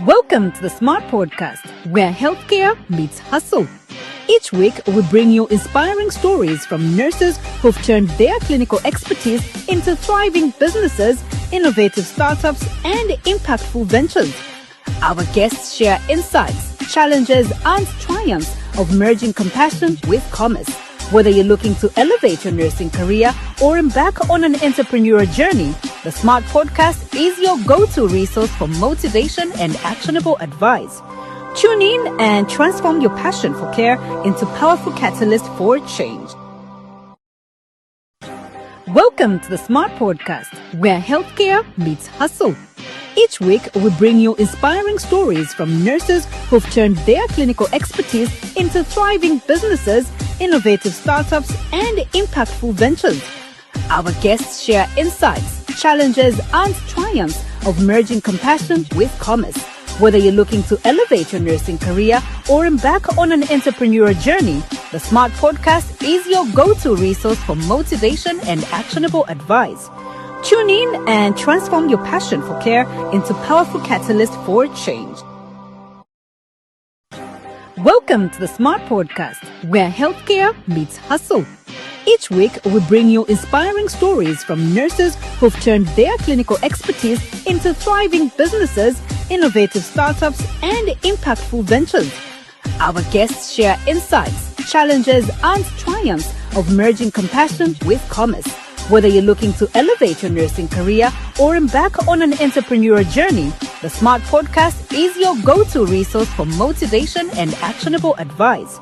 Welcome to the Smart Podcast, where healthcare meets hustle. Each week, we bring you inspiring stories from nurses who've turned their clinical expertise into thriving businesses, innovative startups, and impactful ventures. Our guests share insights, challenges, and triumphs of merging compassion with commerce. Whether you're looking to elevate your nursing career or embark on an entrepreneurial journey, the Smart Podcast is your go-to resource for motivation and actionable advice. Tune in and transform your passion for care into powerful catalyst for change. Welcome to the Smart Podcast, where healthcare meets hustle. Each week, we bring you inspiring stories from nurses who've turned their clinical expertise into thriving businesses, innovative startups, and impactful ventures. Our guests share insights, challenges, and triumphs of merging compassion with commerce. Whether you're looking to elevate your nursing career or embark on an entrepreneurial journey, the Smart Podcast is your go-to resource for motivation and actionable advice. Tune in and transform your passion for care into powerful catalyst for change. Welcome to the Smart Podcast, where healthcare meets hustle. Each week, we bring you inspiring stories from nurses who've turned their clinical expertise into thriving businesses, innovative startups, and impactful ventures. Our guests share insights, challenges, and triumphs of merging compassion with commerce. Whether you're looking to elevate your nursing career or embark on an entrepreneurial journey, the Smart Podcast is your go-to resource for motivation and actionable advice.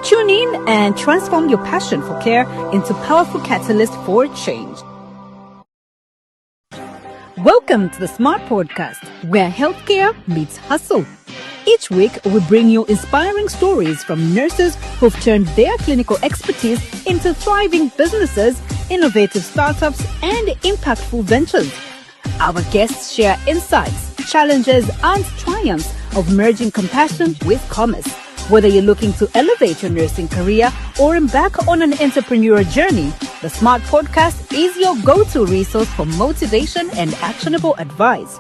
Tune in and transform your passion for care into powerful catalyst for change. Welcome to the Smart Podcast, where healthcare meets hustle. Each week, we bring you inspiring stories from nurses who've turned their clinical expertise into thriving businesses, innovative startups, and impactful ventures. Our guests share insights, challenges, and triumphs of merging compassion with commerce. Whether you're looking to elevate your nursing career or embark on an entrepreneurial journey, the Smart Podcast is your go-to resource for motivation and actionable advice.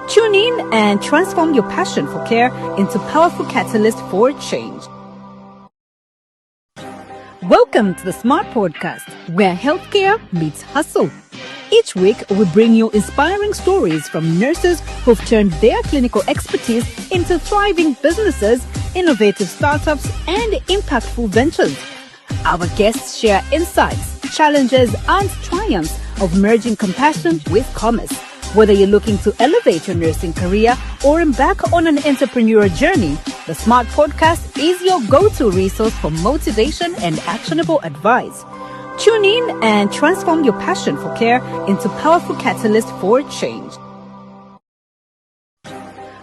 Tune in and transform your passion for care into powerful catalyst for change. Welcome to the Smart Podcast, where healthcare meets hustle. Each week, we bring you inspiring stories from nurses who've turned their clinical expertise into thriving businesses, innovative startups, and impactful ventures. Our guests share insights, challenges, and triumphs of merging compassion with commerce. Whether you're looking to elevate your nursing career or embark on an entrepreneurial journey, the Smart Podcast is your go-to resource for motivation and actionable advice. Tune in and transform your passion for care into powerful catalyst for change.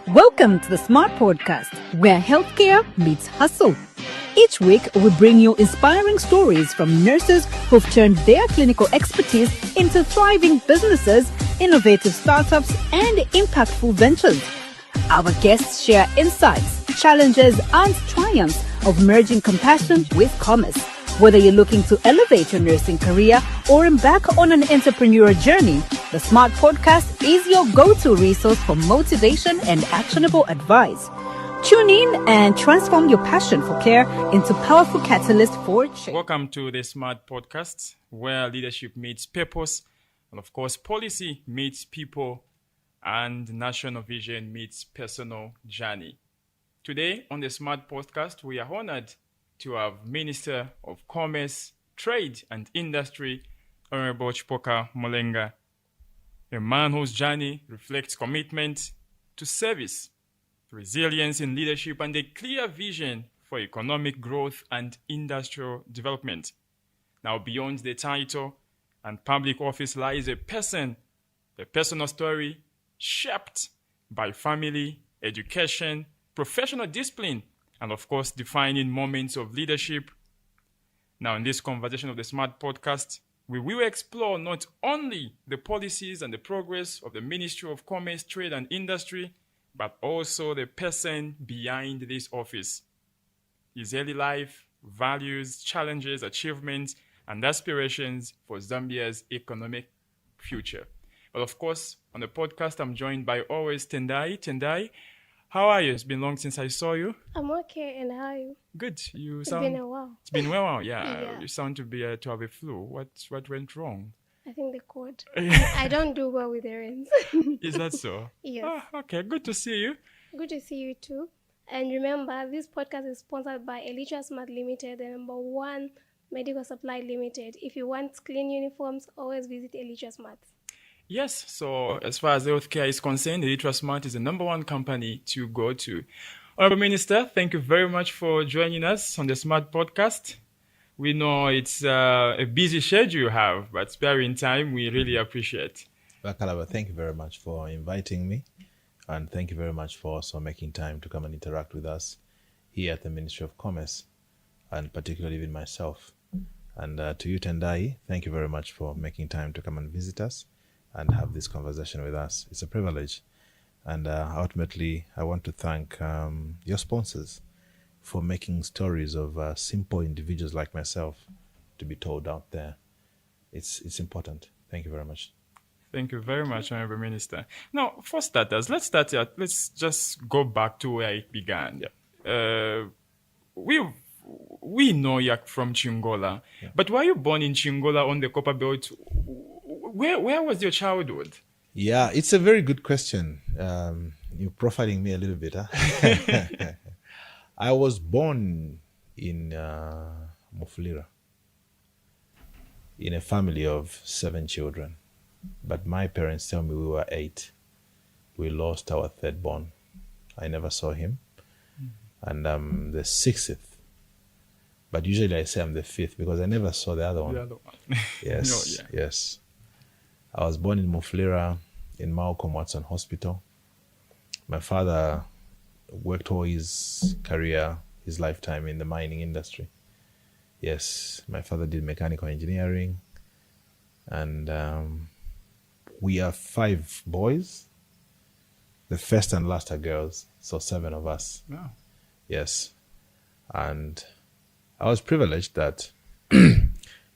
Welcome to the Smart Podcast, where healthcare meets hustle. Each week, we bring you inspiring stories from nurses who've turned their clinical expertise into thriving businesses, innovative startups, and impactful ventures. Our guests share insights, challenges, and triumphs of merging compassion with commerce. Whether you're looking to elevate your nursing career or embark on an entrepreneurial journey, the Smart Podcast is your go-to resource for motivation and actionable advice. Tune in and transform your passion for care into powerful catalyst for change. Welcome to the Smart Podcast, where leadership meets purpose, and of course, policy meets people, and national vision meets personal journey. Today on the Smart Podcast, we are honored to have Minister of Commerce, Trade and Industry, Honorable Chipoka Mulenga, a man whose journey reflects commitment to service, resilience in leadership, and a clear vision for economic growth and industrial development. Now, beyond the title and public office lies a personal story shaped by family, education, professional discipline, and of course, defining moments of leadership. Now, in this conversation of the Smart Podcast, we will explore not only the policies and the progress of the Ministry of Commerce, Trade and Industry, but also the person behind this office. His early life, values, challenges, achievements, and aspirations for Zambia's economic future. But of course, on the podcast, I'm joined by always Tendai. Tendai, How are you? It's been long since I saw you. I'm okay, and how are you? Good. You It's sound. been a while. It's been well. Yeah. Yeah. You sound to have a flu. What went wrong? I think the cold. I don't do well with the rains. Is that so? Yes. Ah, okay. Good to see you. Good to see you too. And remember, this podcast is sponsored by Elitrasmart Limited, the #1 medical supply limited. If you want clean uniforms, always visit Elitrasmart. Yes. So as far as healthcare is concerned, Elitrasmart is the #1 company to go to. Honorable Minister, thank you very much for joining us on the Smart Podcast. We know it's a busy schedule you have, but sparing time, we really appreciate. Bakalaba, thank you very much for inviting me, and thank you very much for also making time to come and interact with us here at the Ministry of Commerce, and particularly with myself. And to you, Tendai, thank you very much for making time to come and visit us and have this conversation with us. It's a privilege. And ultimately, I want to thank your sponsors for making stories of simple individuals like myself to be told out there. It's important. Thank you very much. Thank you very much, Honorable Minister. Now, for starters, let's just go back to where it began. Yeah. We know you're from Chingola, but were you born in Chingola on the Copper Belt? Where was your childhood? Yeah, it's a very good question. You're profiling me a little bit, huh? I was born in Mufulira in a family of 7 children. But my parents tell me we were 8. We lost our 3rd born. I never saw him. And I'm the 6th. But usually I say I'm the 5th because I never saw the other one. The other one. Yes, No, yeah. yes. I was born in Mufulira in Malcolm Watson Hospital. My father worked all his career, his lifetime in the mining industry. Yes, my father did mechanical engineering. And we are 5 boys. The first and last are girls, so 7 of us. Wow. Yes. And I was privileged that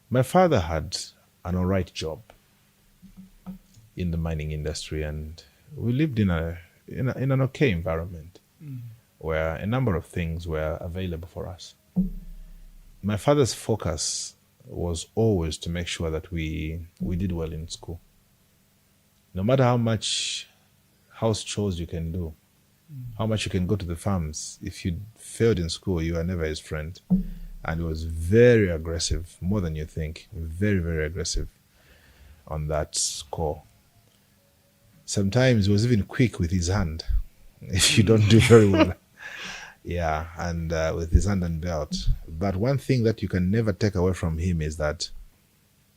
my father had an all right job in the mining industry, and we lived in an okay environment where a number of things were available for us. My father's focus was always to make sure that we did well in school. No matter how much house chores you can do, how much you can go to the farms, if you failed in school, you are never his friend. And he was very aggressive, more than you think, very, very aggressive on that score. Sometimes he was even quick with his hand, if you don't do very well. Yeah, and with his hand and belt. But one thing that you can never take away from him is that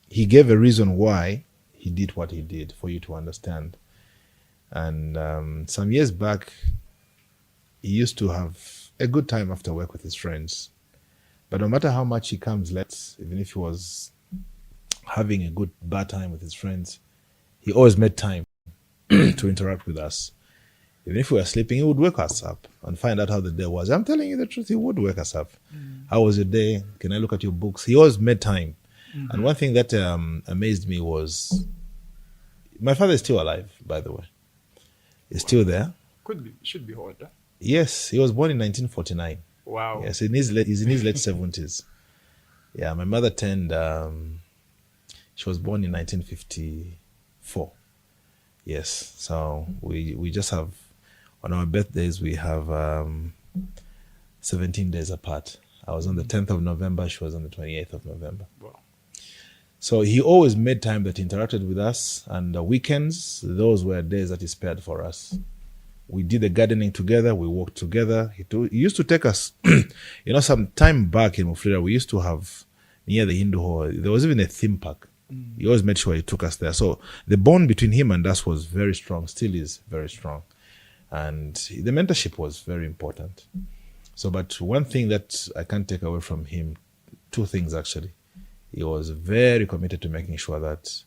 he gave a reason why he did what he did for you to understand. And some years back, he used to have a good time after work with his friends. But no matter how much he comes late, even if he was having a bad time with his friends, he always made time to interact with us. Even if we were sleeping, he would wake us up and find out how the day was. I'm telling you the truth, he would wake us up. How was your day? Can I look at your books? He always made time. And one thing that amazed me was, my father is still alive, by the way. He's still there. Should be older. Yes, he was born in 1949. Wow. Yes, he's in his late 70s. Yeah, my mother she was born in 1954. Yes, so we just have, on our birthdays, we have 17 days apart. I was on the 10th of November, she was on the 28th of November. Wow. So he always made time that he interacted with us, and the weekends, those were days that he spared for us. We did the gardening together, we walked together. He used to take us, some time back in Mufulira, we used to have, near the Hindu Hall, there was even a theme park. He always made sure he took us there. So the bond between him and us was very strong, still is very strong. And the mentorship was very important. So, but one thing that I can't take away from him, 2 things actually. He was very committed to making sure that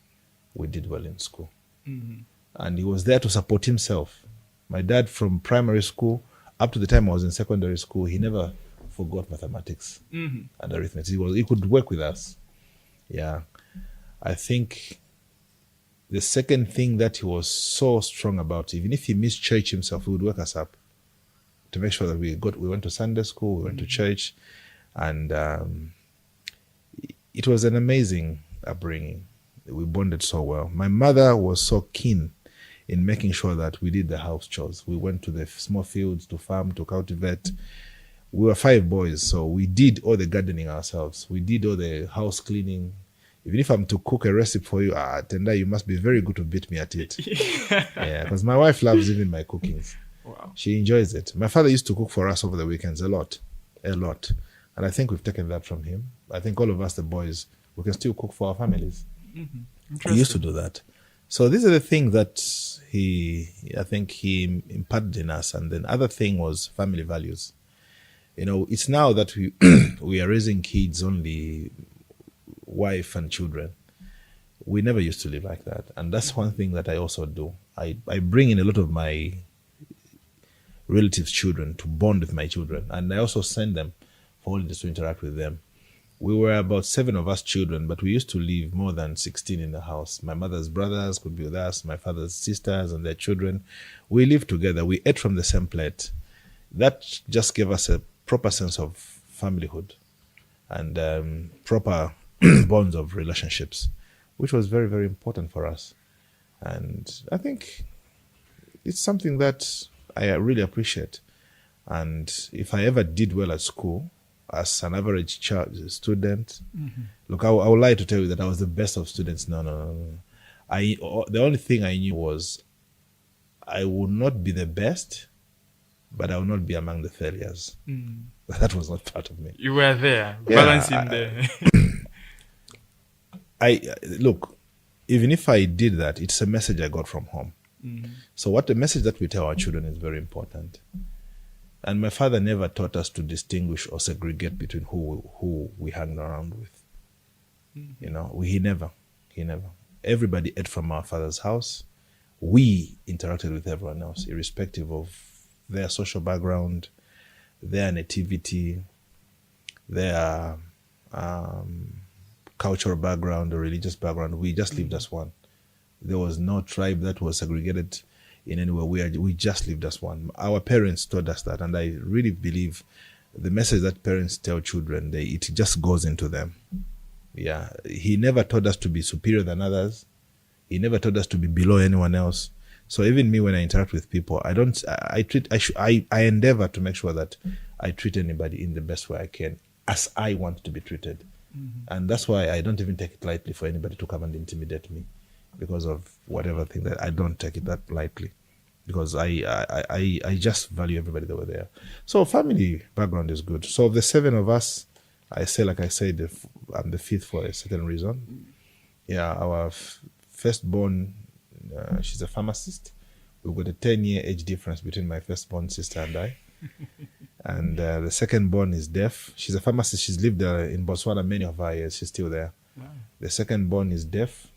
we did well in school. And he was there to support himself. My dad, from primary school up to the time I was in secondary school, he never forgot mathematics and arithmetic. He could work with us. Yeah. I think the second thing that he was so strong about, even if he missed church himself, he would wake us up to make sure that we went to Sunday school, we went to church, and it was an amazing upbringing. We bonded so well. My mother was so keen in making sure that we did the house chores. We went to the small fields to farm, to cultivate. We were 5 boys, so we did all the gardening ourselves. We did all the house cleaning. Even if I'm to cook a recipe for you, Tenda, you must be very good to beat me at it. Yeah, because my wife loves even my cookings. Wow. She enjoys it. My father used to cook for us over the weekends a lot. And I think we've taken that from him. I think all of us, the boys, we can still cook for our families. He used to do that. So these are the things that I think he imparted in us. And then other thing was family values. You know, it's now that we are raising kids, only wife and children. We never used to live like that. And that's one thing that I also do. I bring in a lot of my relatives' children to bond with my children. And I also send them for holidays to interact with them. We were about 7 of us children, but we used to live more than 16 in the house. My mother's brothers could be with us, my father's sisters and their children. We lived together. We ate from the same plate. That just gave us a proper sense of familyhood and proper bonds of relationships, which was very, very important for us. And I think it's something that I really appreciate. And if I ever did well at school, as an average student, look, I would lie to tell you that I was the best of students. No. The only thing I knew was I would not be the best, but I will not be among the failures. That was not part of me. You were there, balancing Look, even if I did that, it's a message I got from home. So the message that we tell our children is very important. And my father never taught us to distinguish or segregate between who we hang around with. You know, he never. Everybody ate from our father's house. We interacted with everyone else, irrespective of their social background, their nativity, their cultural background or religious background. We just lived as one. There was no tribe that was segregated in any way. We just lived as one. Our parents taught us that, and I really believe the message that parents tell children, it just goes into them. Yeah, he never taught us to be superior than others. He never taught us to be below anyone else. So even me, when I interact with people, I endeavor to make sure that I treat anybody in the best way I can, as I want to be treated. And that's why I don't even take it lightly for anybody to come and intimidate me because of whatever thing. That I don't take it that lightly, because I just value everybody that were there. So family background is good. So of the 7 of us, I say, like I said, I'm the 5th for a certain reason. Yeah, our firstborn, she's a pharmacist. We've got a 10-year age difference between my firstborn sister and I. And the second-born is deaf. She's a pharmacist. She's lived in Botswana many of her years. She's still there. Wow. The second-born is deaf.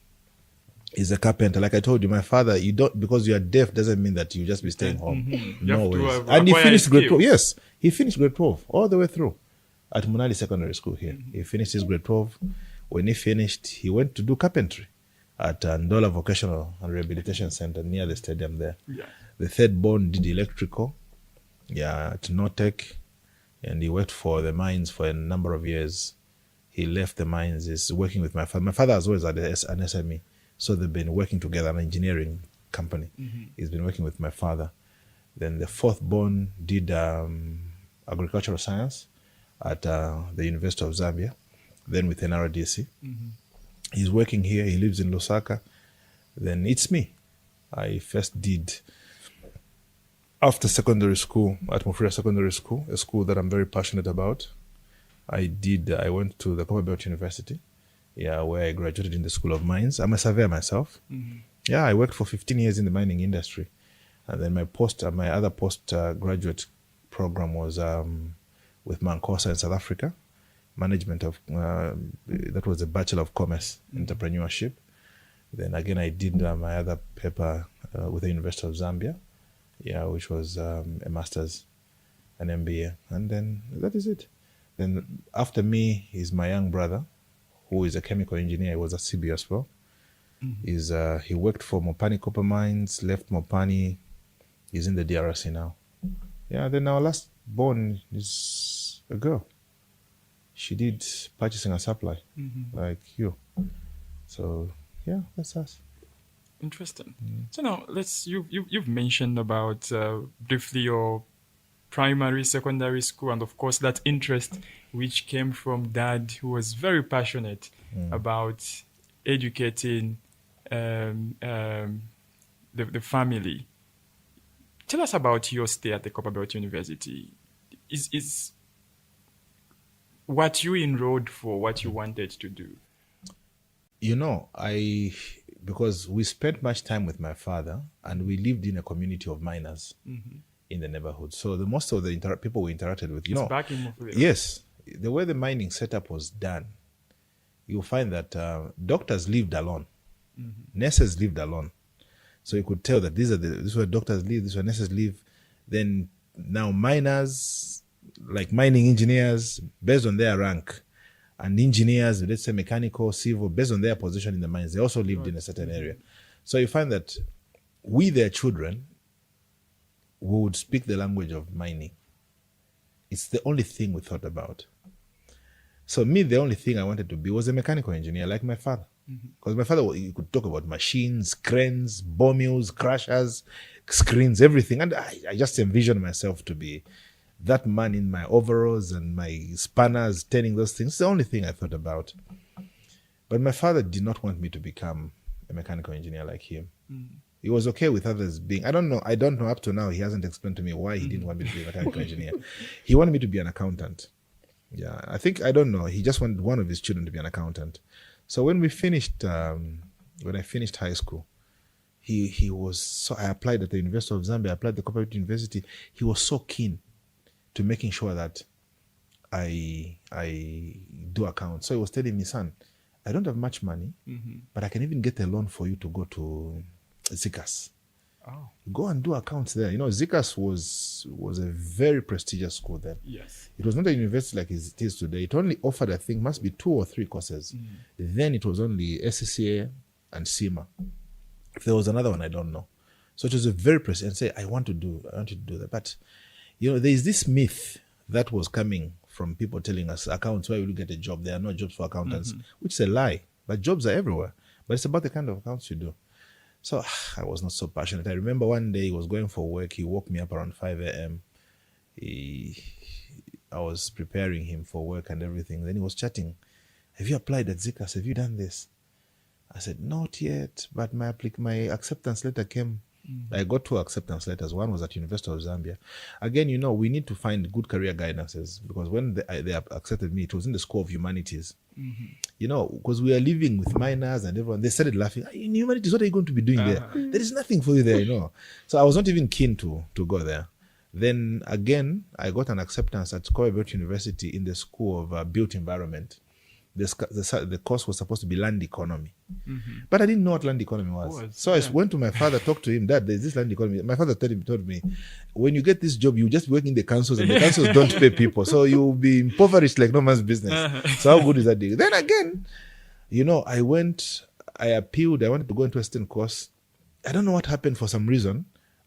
He's a carpenter. Like I told you, my father, because you are deaf doesn't mean that you just be staying home. No ways. And he finished grade 12. Yes, he finished grade 12 all the way through at Munali Secondary School here. He finished his grade 12. When he finished, he went to do carpentry at Ndola Vocational and Rehabilitation Center near the stadium there. Yeah. The third born did electrical, at Notec, and he worked for the mines for a number of years. He left the mines. He's working with my father. My father has always had an SME, so they've been working together, an engineering company. He's been working with my father. Then the fourth born did agricultural science at the University of Zambia, then with NRDC. He's working here. He lives in Lusaka. Then it's me. I first did, after secondary school, at Mufria Secondary School, a school that I'm very passionate about. I went to the Commonwealth University, where I graduated in the School of Mines. I'm a surveyor myself. Yeah, I worked for 15 years in the mining industry. And then my other postgraduate program was with Mancosa in South Africa. Management of, that was a Bachelor of Commerce, Entrepreneurship. Then again, I did my other paper with the University of Zambia, which was a master's, an MBA. And then that is it. Then after me is my young brother, who is a chemical engineer. He was at CB as well. He worked for Mopani Copper Mines, left Mopani. He's in the DRC now. Yeah, then our last born is a girl. She did purchasing and supply, like you. So, yeah, that's us. Interesting. So now you've mentioned about briefly your primary, secondary school, and of course that interest which came from dad, who was very passionate about educating the family. Tell us about your stay at the Copperbelt University. Is what you enrolled for what you wanted to do? You know, because we spent much time with my father and we lived in a community of miners in the neighborhood. So the most of the people we interacted with, you know, Back in Mufulira. yes, the way the mining setup was done, you'll find that doctors lived alone, nurses lived alone. So you could tell that this is where doctors live, this is where nurses live. Then now miners, like mining engineers, based on their rank, and engineers, let's say mechanical, civil, based on their position in the mines, they also lived in a certain area. So you find that we, their children, we would speak the language of mining. It's the only thing we thought about. So me, the only thing I wanted to be was a mechanical engineer, like my father. Because my father, he could talk about machines, cranes, bore mills, crushers, screens, everything. And I just envisioned myself to be that man in my overalls and my spanners, turning those things. It's the only thing I thought about. But my father did not want me to become a mechanical engineer like him. He was okay with others being, I don't know up to now, he hasn't explained to me why he didn't want me to be a mechanical engineer. He wanted me to be an accountant. Yeah, I don't know. He just wanted one of his children to be an accountant. So when we finished, when I finished high school, he was so, I applied at the University of Zambia, I applied at the Corporate University. He was so keen to making sure that I do accounts. So he was telling me, son, I don't have much money, but I can even get a loan for you to go to Zikas. Oh. Go and do accounts there. You know, Zikas was a very prestigious school then. Yes. It was not a university like it is today. It only offered, I think, must be 2 or 3 courses. Then it was only SCCA and CIMA. If there was another one, I don't know. So it was a very prestigious, and say, I want you to do that. But, you know, there is this myth that was coming from people telling us, accounts, where will you get a job? There are no jobs for accountants, which is a lie. But jobs are everywhere. But it's about the kind of accounts you do. So I was not so passionate. I remember one day he was going for work. He woke me up around 5 a.m. I was preparing him for work and everything. Then he was chatting. Have you applied at Zikas? Have you done this? I said, not yet, but my acceptance letter came. I got 2 acceptance letters. One was at University of Zambia. Again, you know, we need to find good career guidances, because when they accepted me, it was in the School of Humanities. You know, because we are living with miners and everyone, they started laughing. In humanities, what are you going to be doing there? There is nothing for you there, you know. So I was not even keen to go there. Then again, I got an acceptance at Copperbelt University in the School of Built Environment. The course was supposed to be land economy. But I didn't know what land economy was. So I went to my father, talked to him, Dad, there's this land economy. My father told me, when you get this job, you just work in the councils, and the councils don't pay people. So you'll be impoverished like no man's business. So how good is that deal? Then again, you know, I appealed, I wanted to go into a Western course. I don't know what happened. For some reason,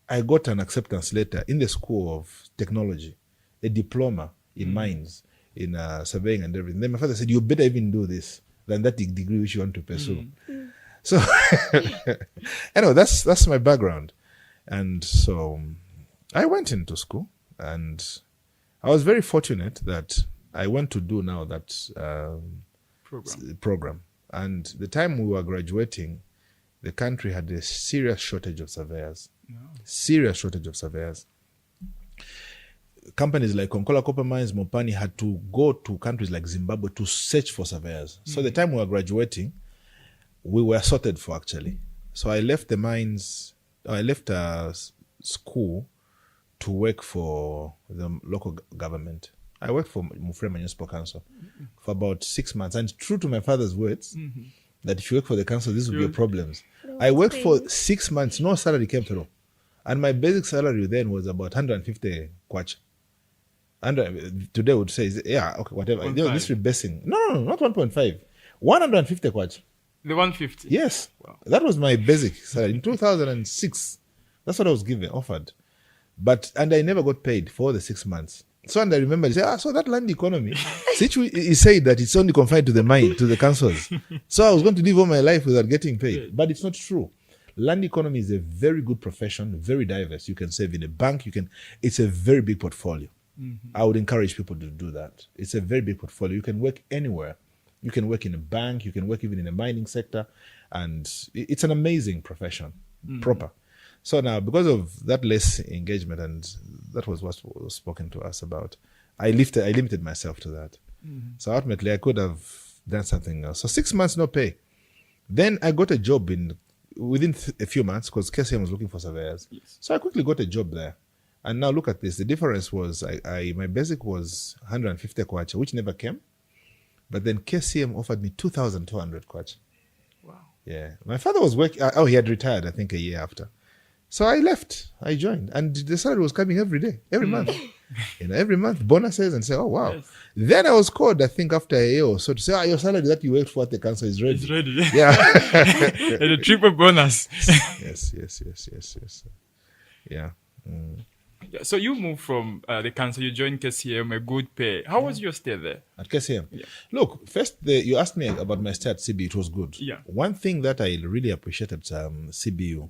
I got an acceptance letter in the School of Technology, a diploma in mines, in surveying and everything. Then my father said, you better even do this than that degree which you want to pursue. So, anyway, that's my background. And so I went into school, and I was very fortunate that I went to do now that program. And the time we were graduating, the country had a serious shortage of surveyors. Serious shortage of surveyors. Companies like Konkola Copper Mines, Mopani had to go to countries like Zimbabwe to search for surveyors. So the time we were graduating, we were sorted for, actually. So I left the mines, I left school to work for the local government. I worked for Mufulira Municipal Council for about 6 months. And true to my father's words, that if you work for the council, this will be your problems. I worked for 6 months, no salary came through. And my basic salary then was about 150 kwacha. And today would say, yeah, okay, whatever. You know, this rebasing. No, not 1.5. 150 kwacha. The 150? Yes. Wow. That was my basic salary. In 2006, that's what I was offered. And I never got paid for the 6 months. So, and I remember, he said, so that land economy, he said that it's only confined to the mine, to the councils. So I was going to live all my life without getting paid. But it's not true. Land economy is a very good profession, very diverse. You can save in a bank. It's a very big portfolio. I would encourage people to do that. It's a very big portfolio. You can work anywhere. You can work in a bank. You can work even in the mining sector. And it's an amazing profession, proper. So now, because of that less engagement, and that was what was spoken to us about, I limited myself to that. So ultimately, I could have done something else. So 6 months, no pay. Then I got a job within a few months, because KCM was looking for surveyors. Yes. So I quickly got a job there. And now look at this. The difference was my basic was 150 kwacha, which never came. But then KCM offered me 2,200 kwacha. Wow. Yeah. My father was working. He had retired, I think, a year after. So I left. I joined. And the salary was coming every day, every month. Every month, bonuses, and say, oh, wow. Yes. Then I was called, I think, after a year or so to say, your salary that you worked for at the council is ready. It's ready. Yeah. And a triple bonus. Yes. Yeah. Yeah, so you moved from the council, you joined KCM, a good pay. How was your stay there? At KCM? Yeah. Look, first, you asked me about my stay at CBU. It was good. Yeah. One thing that I really appreciated CBU,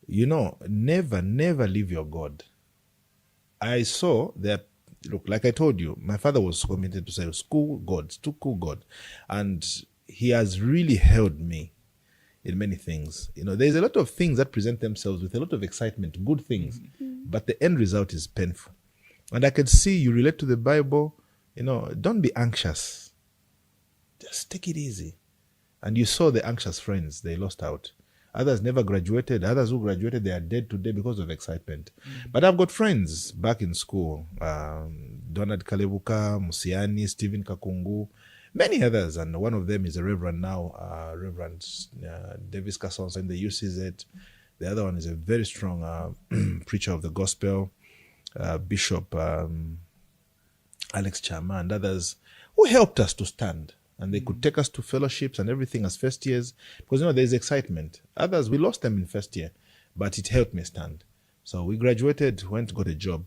never leave your God. I saw that, look, like I told you, my father was committed to say, to school God. And he has really held me in many things. There's a lot of things that present themselves with a lot of excitement, good things, but the end result is painful. And I can see you relate to the Bible. Don't be anxious. Just take it easy. And you saw the anxious friends, they lost out. Others never graduated. Others who graduated, they are dead today because of excitement. But I've got friends back in school. Donald Kalebuka, Musiani, Stephen Kakungu, many others. And one of them is a reverend now, Reverend Davis Kasonsa in the UCZ. The other one is a very strong preacher of the gospel, Bishop Alex Chama, and others who helped us to stand. And they could take us to fellowships and everything as first years. Because, there's excitement. Others, we lost them in first year. But it helped me stand. So we graduated, got a job.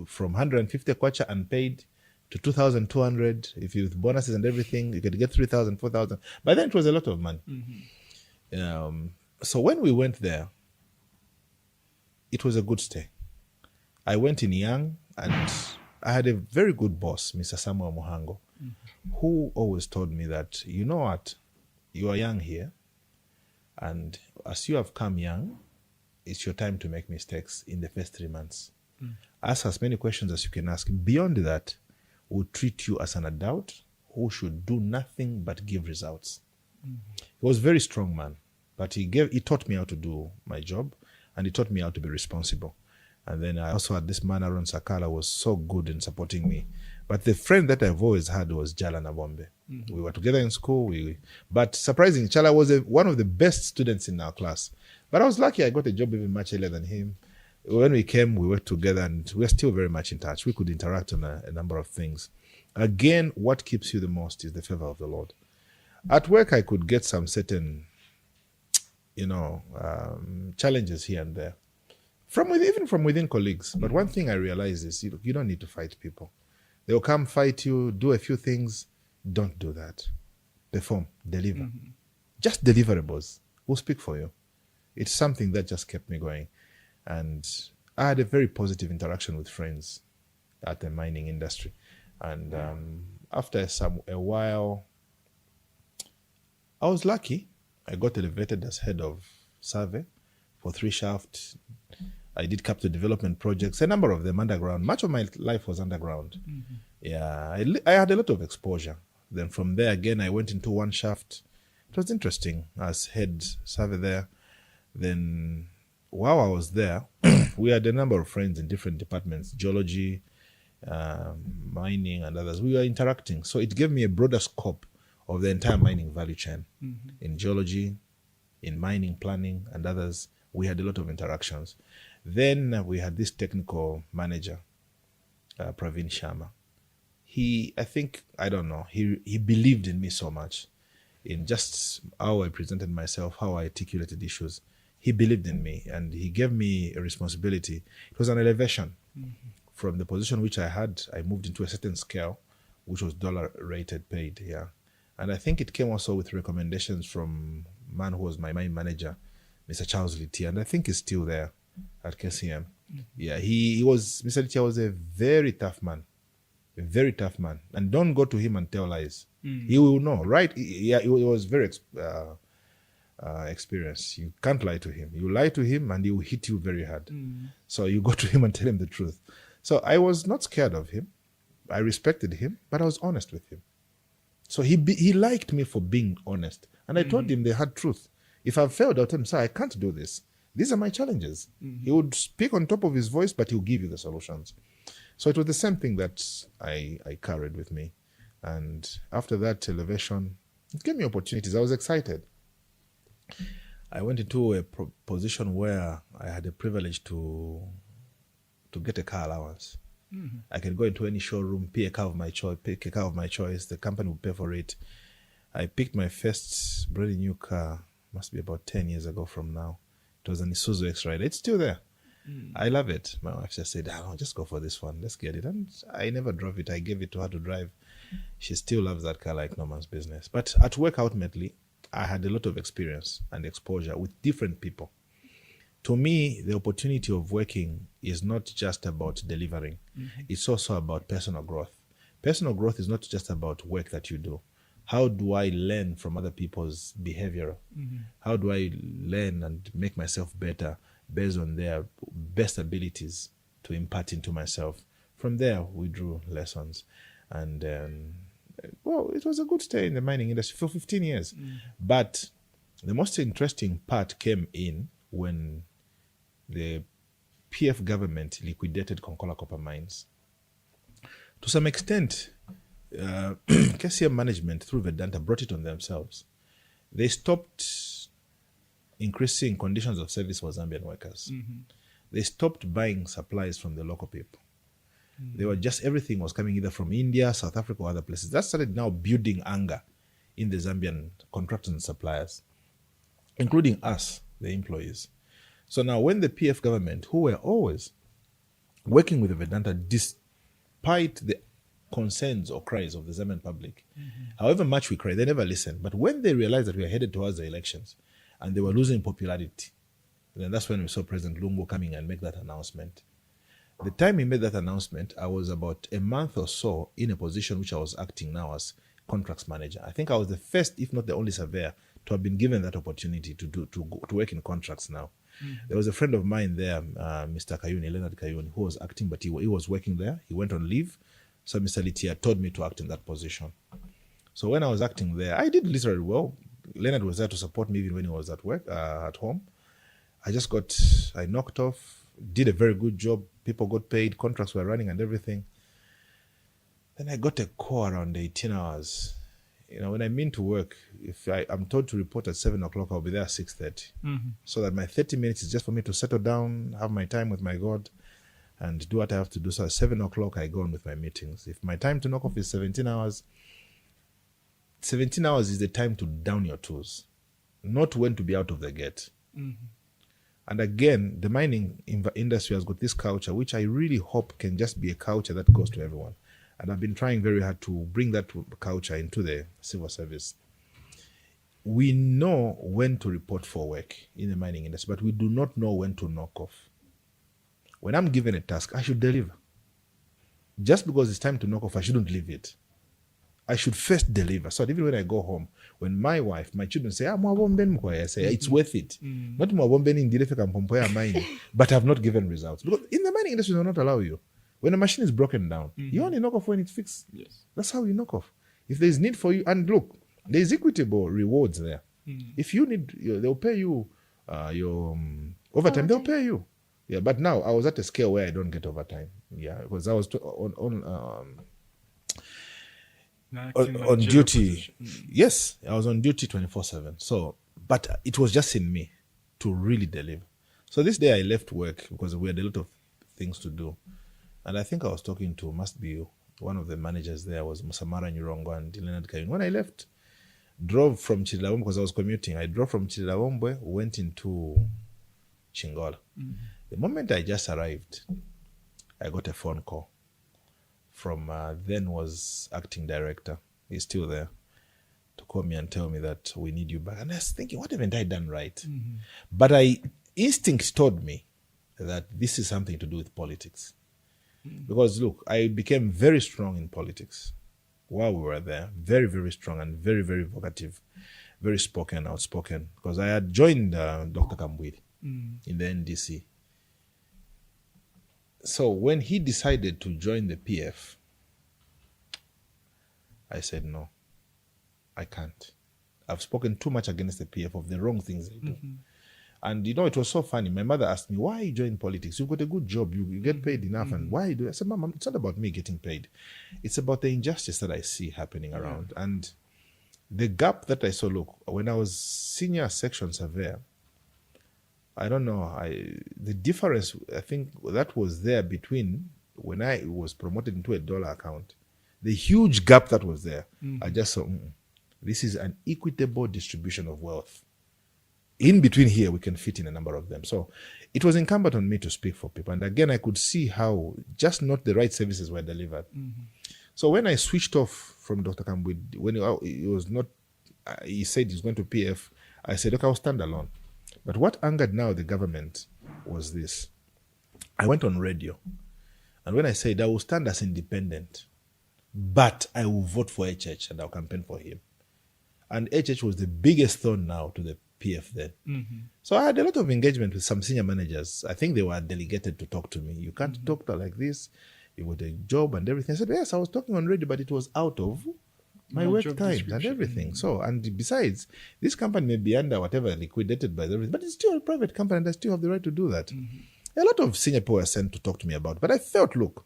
From 150 kwacha unpaid to 2,200. If you with bonuses and everything, you could get 3,000, 4,000. By then, it was a lot of money. So when we went there, it was a good stay. I went in young, and I had a very good boss, Mr. Samuel Muhango, who always told me that, you know what, you are young here, and as you have come young, it's your time to make mistakes in the first 3 months. Ask as many questions as you can ask. Beyond that, we'll treat you as an adult who should do nothing but give results. He was a very strong man, but he taught me how to do my job, and he taught me how to be responsible. And then I also had this man, Aaron Sakala, was so good in supporting me. But the friend that I've always had was Jala Nabombe. We were together in school. But surprisingly, Chala was one of the best students in our class. But I was lucky I got a job even much earlier than him. When we came, we worked together, and we're still very much in touch. We could interact on a number of things. Again, what keeps you the most is the favor of the Lord. At work, I could get some certain, challenges here and there. Even from within colleagues. But one thing I realize is you don't need to fight people. They'll come fight you, do a few things. Don't do that. Perform, deliver. Just deliverables will speak for you. It's something that just kept me going. And I had a very positive interaction with friends at the mining industry. And after a while, I was lucky. I got elevated as head of survey for 3 shafts. I did capital development projects, a number of them underground. Much of my life was underground. Yeah, I had a lot of exposure. Then from there, again, I went into 1 shaft. It was interesting as head survey there. Then while I was there, we had a number of friends in different departments, geology, mining, and others. We were interacting. So it gave me a broader scope of the entire mining value chain. In geology, in mining planning, and others. We had a lot of interactions. Then we had this technical manager, Praveen Sharma. He believed in me so much, in just how I presented myself, how I articulated issues. he believed in me and he gave me a responsibility. It was an elevation. From the position which I had, I moved into a certain scale, which was dollar rated paid. Yeah. And I think it came also with recommendations from man who was my manager, Mr. Charles Littia, and I think he's still there at KCM. Yeah, he was, Mr. Littia was a very tough man. A very tough man. And don't go to him and tell lies. He will know, right? Yeah, he was very experienced. You can't lie to him. You lie to him and he will hit you very hard. So you go to him and tell him the truth. So I was not scared of him. I respected him, but I was honest with him. So he liked me for being honest. And I told him the hard truth. If I've failed, I'll tell him, sir, I can't do this. These are my challenges. He would speak on top of his voice, but he'll give you the solutions. So it was the same thing that I carried with me. And after that elevation, it gave me opportunities. I was excited. I went into a position where I had the privilege to get a car allowance. I could go into any showroom, pick a car of my choice. The company would pay for it. I picked my first brand new car, must be about 10 years ago from now. It was an Isuzu X-Rider. It's still there. I love it. My wife just said, "Oh, just go for this one. Let's get it." And I never drove it. I gave it to her to drive. She still loves that car like no man's business. But at work, ultimately, I had a lot of experience and exposure with different people. To me, the opportunity of working is not just about delivering. It's also about personal growth. Personal growth is not just about work that you do. How do I learn from other people's behavior? How do I learn and make myself better based on their best abilities to impart into myself? From there, we drew lessons. And, well, it was a good stay in the mining industry for 15 years. But the most interesting part came in when the PF government liquidated Konkola copper mines. To some extent, KCM management through Vedanta brought it on themselves. They stopped increasing conditions of service for Zambian workers. They stopped buying supplies from the local people. They were just, everything was coming either from India, South Africa, or other places. That started now building anger in the Zambian contractors and suppliers, including us, the employees. So now when the PF government, who were always working with the Vedanta, despite the concerns or cries of the Zambian public, however much we cry, they never listened. But when they realized that we were headed towards the elections and they were losing popularity, then that's when we saw President Lungu coming and make that announcement. The time he made that announcement, I was about a month or so in a position which I was acting now as contracts manager. I think I was the first, if not the only surveyor, to have been given that opportunity to work in contracts now. There was a friend of mine there, Mr. Kayuni, Leonard Kayuni, who was acting, but he was working there. He went on leave. So Mr. Littia told me to act in that position. So when I was acting there, I did literally well. Leonard was there to support me even when he was at work, at home. I knocked off, did a very good job. People got paid, contracts were running and everything. Then I got a call around 18 hours. You know, when I mean to work, if I'm told to report at 7 o'clock, I'll be there at 6:30. So that my 30 minutes is just for me to settle down, have my time with my God, and do what I have to do. So at 7 o'clock, I go on with my meetings. If my time to knock off is 17 hours, 17 hours is the time to down your tools, not when to be out of the gate. And again, the mining industry has got this culture, which I really hope can just be a culture that goes to everyone. And I've been trying very hard to bring that culture into the civil service. We know when to report for work in the mining industry, but we do not know when to knock off. When I'm given a task, I should deliver. Just because it's time to knock off, I shouldn't leave it. I should first deliver. So even when I go home, when my wife, my children say, I say, it's worth it. Not mining, but I've not given results. Because in the mining industry, they will not allow you. When a machine is broken down, you only knock off when it's fixed. Yes. That's how you knock off. If there's need for you, and look, there's equitable rewards there. If you need, they'll pay you your overtime, they'll pay you. Yeah, but now I was at a scale where I don't get overtime. Yeah, because I was on duty. Yes, I was on duty 24/7. So, but it was just in me to really deliver. So this day I left work because we had a lot of things to do. And I think I was talking to, must be one of the managers there, was Samara Nyurongo and Leonard Kayuni. When I left, drove from Chilawombe, because I was commuting, I drove from Chilawombe, went into Chingola. The moment I just arrived, I got a phone call from then was acting director. He's still there, to call me and tell me that we need you back. And I was thinking, what haven't I done right? But instinct told me that this is something to do with politics. Because look, I became very strong in politics while we were there. Very, very strong and very, very vocative, very outspoken. Because I had joined Dr. Kambwili in the NDC. So when he decided to join the PF, I said, no, I can't. I've spoken too much against the PF of the wrong things they do. And it was so funny. My mother asked me, why are you joining politics? You've got a good job. You get paid enough. And why do I said, Mom, it's not about me getting paid. It's about the injustice that I see happening around. And the gap that I saw, look, when I was senior section surveyor, I don't know, the difference, I think that was there between when I was promoted into a dollar account, the huge gap that was there. I just saw, this is an equitable distribution of wealth. In between here, we can fit in a number of them. So it was incumbent on me to speak for people. And again, I could see how just not the right services were delivered. So when I switched off from Dr. Kambwili, when it was not, he said he's going to PF, I said, okay, I'll stand alone. But what angered now the government was this. I went on radio. And when I said I will stand as independent, but I will vote for HH and I'll campaign for him. And HH was the biggest thorn now to the PF then. So I had a lot of engagement with some senior managers. I think they were delegated to talk to me. You can't talk to like this. You got a job and everything. I said, yes, I was talking on radio, but it was out of my work time and everything. So, and besides, this company may be under whatever liquidated by everything, but it's still a private company and I still have the right to do that. A lot of senior people were sent to talk to me about, but I felt, look,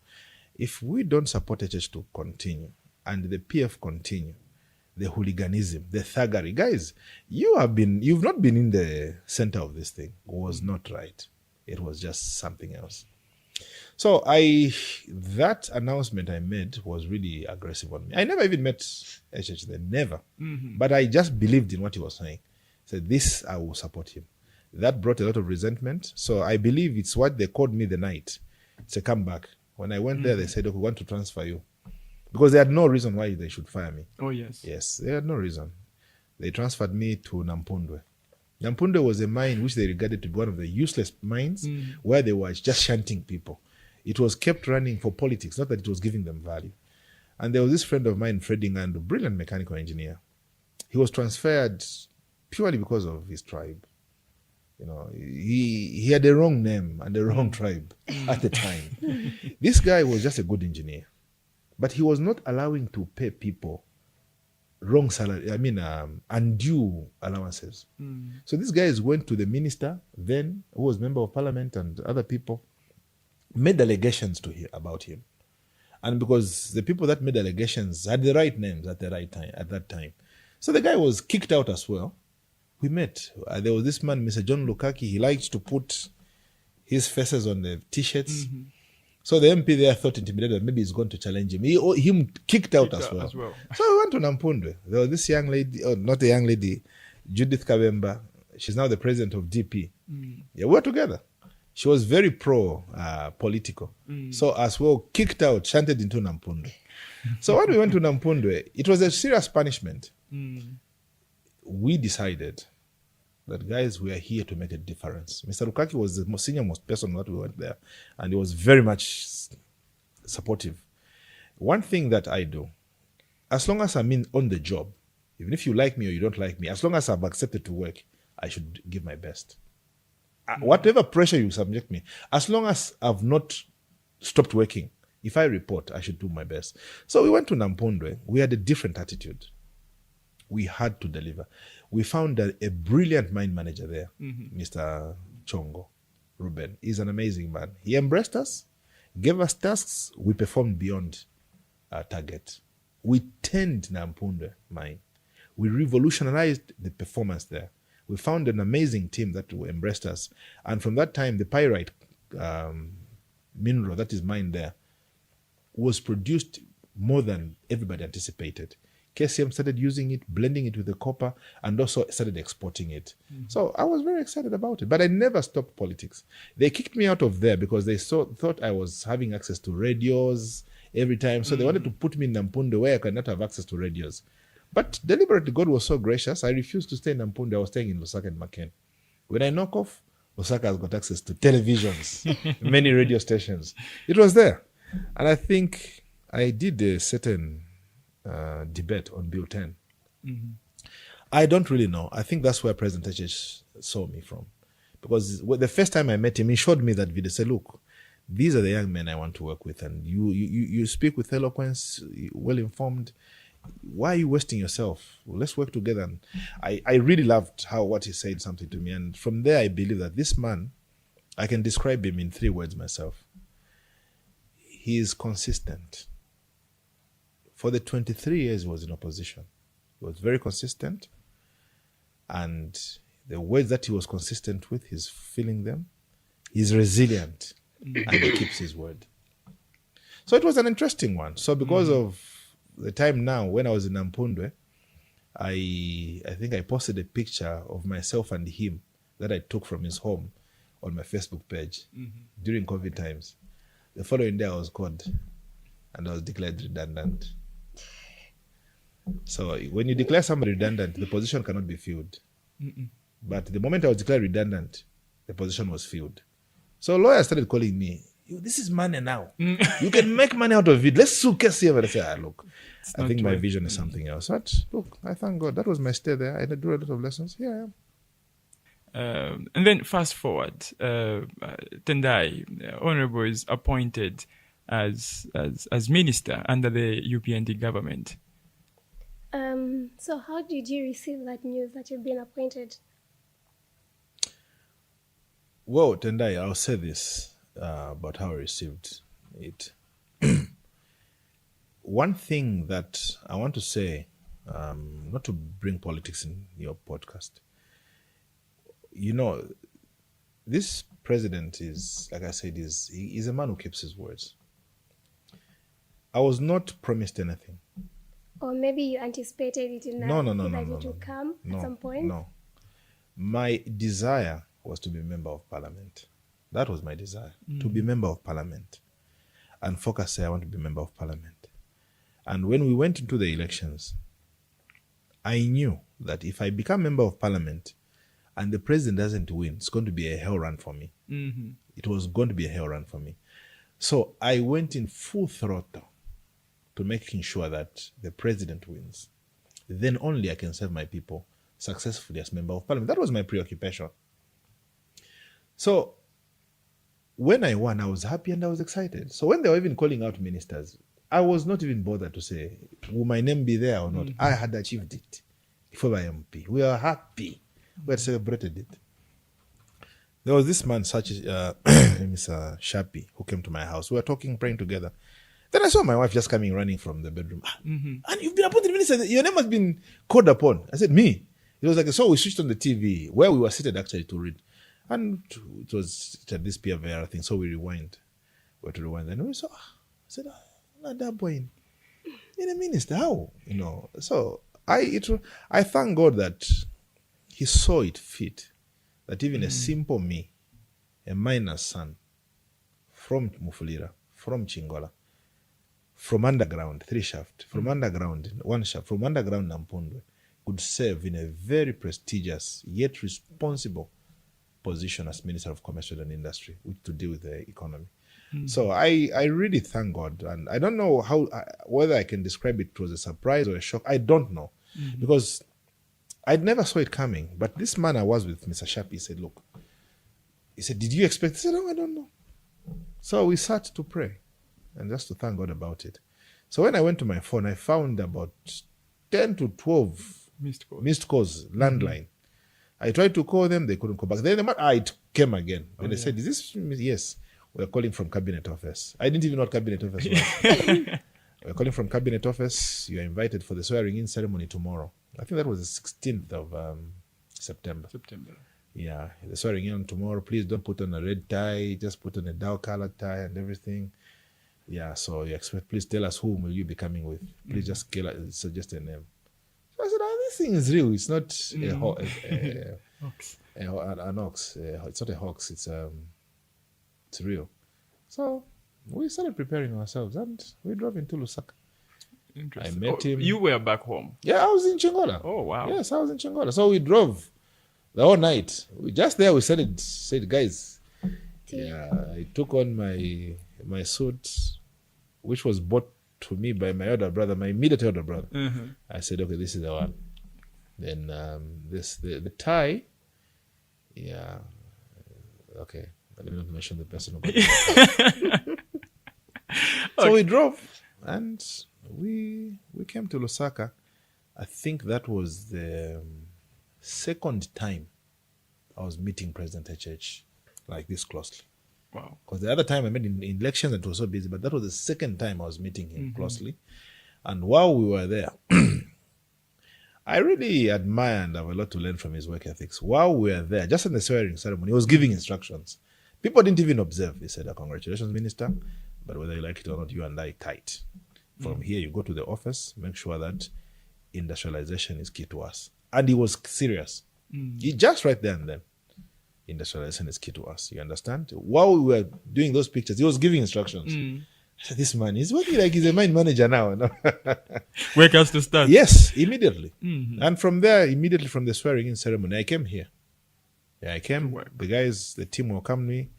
if we don't support HH to continue and the PF continue, the hooliganism, the thuggery, guys, you've not been in the center of this thing. It was not right. It was just something else. So that announcement I made was really aggressive on me. I never even met HH then, never. But I just believed in what he was saying. Said, this, I will support him. That brought a lot of resentment. So I believe it's what they called me the night. It's a comeback. When I went there, they said, okay, we want to transfer you. Because they had no reason why they should fire me. Oh, yes. Yes, they had no reason. They transferred me to Nampundwe. Nampundwe was a mine which they regarded to be one of the useless mines where they were just shunting people. It was kept running for politics, not that it was giving them value. And there was this friend of mine, Freddie Ngando, a brilliant mechanical engineer. He was transferred purely because of his tribe. He had the wrong name and the wrong tribe at the time. This guy was just a good engineer. But he was not allowing to pay people wrong salary, undue allowances. So these guys went to the minister then, who was member of parliament, and other people, made allegations to him about him. And because the people that made allegations had the right names at the right time, at that time. So the guy was kicked out as well. We met. There was this man, Mr. John Lukaki. He liked to put his faces on the T-shirts. So the MP there thought intimidated that maybe he's going to challenge him. Him kicked out as well. So we went to Nampundwe. There was this young lady, not a young lady, Judith Kabemba. She's now the president of DP. Yeah, we were together. She was very pro-political. So as well, kicked out, shunted into Nampundwe. So when we went to Nampundwe, it was a serious punishment. We decided that, guys, we are here to make a difference. Mr. Lukaki was the most senior-most person that we went there, and he was very much supportive. One thing that I do, as long as I'm on the job, even if you like me or you don't like me, as long as I've accepted to work, I should give my best. Whatever pressure you subject me, as long as I've not stopped working, if I report, I should do my best. So we went to Nampundwe. We had a different attitude. We had to deliver. We found a brilliant mine manager there, Mr. Chongo Ruben. He's an amazing man. He embraced us, gave us tasks. We performed beyond our target. We turned Nampundwe mine. We revolutionized the performance there. We found an amazing team that embraced us. And from that time, the pyrite mineral that is mined there was produced more than everybody anticipated. KCM started using it, blending it with the copper, and also started exporting it. So I was very excited about it, but I never stopped politics. They kicked me out of there because they thought I was having access to radios every time. So they wanted to put me in Nampunde where I could not have access to radios. But deliberately, God was so gracious. I refused to stay in Nampunde. I was staying in Lusaka and Maken. When I knock off, Lusaka has got access to televisions, many radio stations. It was there. And I think I did a certain debate on Bill 10. I don't really know. I think that's where President H saw me from. Because the first time I met him, he showed me that video. Said, look, these are the young men I want to work with. And you speak with eloquence, well-informed. Why are you wasting yourself? Well, let's work together. And I really loved what he said something to me. And from there, I believe that this man, I can describe him in 3 words myself. He is consistent. For the 23 years he was in opposition, he was very consistent. And the words that he was consistent with, he's feeling them. He's resilient and he keeps his word. So it was an interesting one. So because of the time now, when I was in Nampundwe, I think I posted a picture of myself and him that I took from his home on my Facebook page during COVID times. The following day I was called and I was declared redundant. So when you declare somebody redundant, the position cannot be filled. But the moment I was declared redundant, the position was filled. So lawyers started calling me, this is money now. You can make money out of it. Let's sue KCM. And I say, look, I think my vision is something else. But look, I thank God. That was my stay there. I did do a lot of lessons. Here I am. And then fast forward, Tendai, Honorable is appointed as minister under the UPND government. So how did you receive that news that you've been appointed? Well, Tendai, I'll say this about how I received it. One thing that I want to say, not to bring politics in your podcast, this president is, like I said, he's a man who keeps his words. I was not promised anything. Or maybe you anticipated it enough that it would come at some point? No. My desire was to be a member of parliament. That was my desire, to be a member of parliament. And focus say, I want to be a member of parliament. And when we went into the elections, I knew that if I become member of parliament and the president doesn't win, it's going to be a hell run for me. It was going to be a hell run for me. So I went in full throttle to making sure that the president wins. Then only I can serve my people successfully as member of parliament. That was my preoccupation. So when I won, I was happy and I was excited. So when they were even calling out ministers, I was not even bothered to say, will my name be there or not? I had achieved it before my MP. We are happy. We had celebrated it. There was this man, Mr. Shapi, who came to my house. We were talking, praying together. Then I saw my wife just coming, running from the bedroom. And you've been appointed minister. Your name has been called upon. I said, me? It was like, so we switched on the TV where we were seated actually to read. And it was this PVR thing. So we rewind. We had to rewind. And we saw, I said, not that boy in a minister. How? So I thank God that he saw it fit that even a simple me, a miner's son from Mufulira, from Chingola, from underground, 3 shaft, from underground, 1 shaft, from underground Nampundwe, could serve in a very prestigious yet responsible position as Minister of Commerce and Industry, which to deal with the economy. So I really thank God. And I don't know whether I can describe it as a surprise or a shock. I don't know. Because I never saw it coming. But this man I was with, Mr. Shapi, said, look, he said, did you expect? I said, no, I don't know. So we sat to pray and just to thank God about it. So when I went to my phone, I found about 10 to 12 missed calls, landline. I tried to call them, they couldn't call back. Then it came again. When they said, is this? Yes. We're calling from Cabinet Office. I didn't even know what Cabinet Office was. We're calling from Cabinet Office. You are invited for the swearing-in ceremony tomorrow. I think that was the 16th of September. Yeah, the swearing-in tomorrow. Please don't put on a red tie. Just put on a dark-colored tie and everything. Yeah, so you expect, please tell us whom will you be coming with. Please just suggest a name. So I said, this thing is real. It's not an ox. It's not a hoax. It's real. So we started preparing ourselves and we drove into Lusaka. I met him. You were back home? Yeah, I was in Chingola. Oh, wow. Yes, I was in Chingola. So we drove the whole night. We said, guys, yeah, I took on my suit, which was bought to me by my elder brother, my immediate elder brother. Mm-hmm. I said, okay, this is the one. Then the tie, yeah, okay. Let me not mention the person who got it. So we drove and we came to Lusaka. I think that was the second time I was meeting President HH like this closely. Wow. Because the other time I met in elections, it was so busy, but that was the second time I was meeting him closely. And while we were there, I really admire and have a lot to learn from his work ethics. While we were there, just in the swearing ceremony, he was giving instructions. People didn't even observe. He said, congratulations, Minister, but whether you like it or not, you and I tight. From here, you go to the office, make sure that industrialization is key to us. And he was serious. He just right there and then. Industrialization is key to us. You understand? While we were doing those pictures, he was giving instructions. I said, this man is working like he's a mine manager now. No? Where us to start? Yes, immediately. And from there, immediately from the swearing-in ceremony, I came here. Yeah, I came. The guys, the team welcomed me.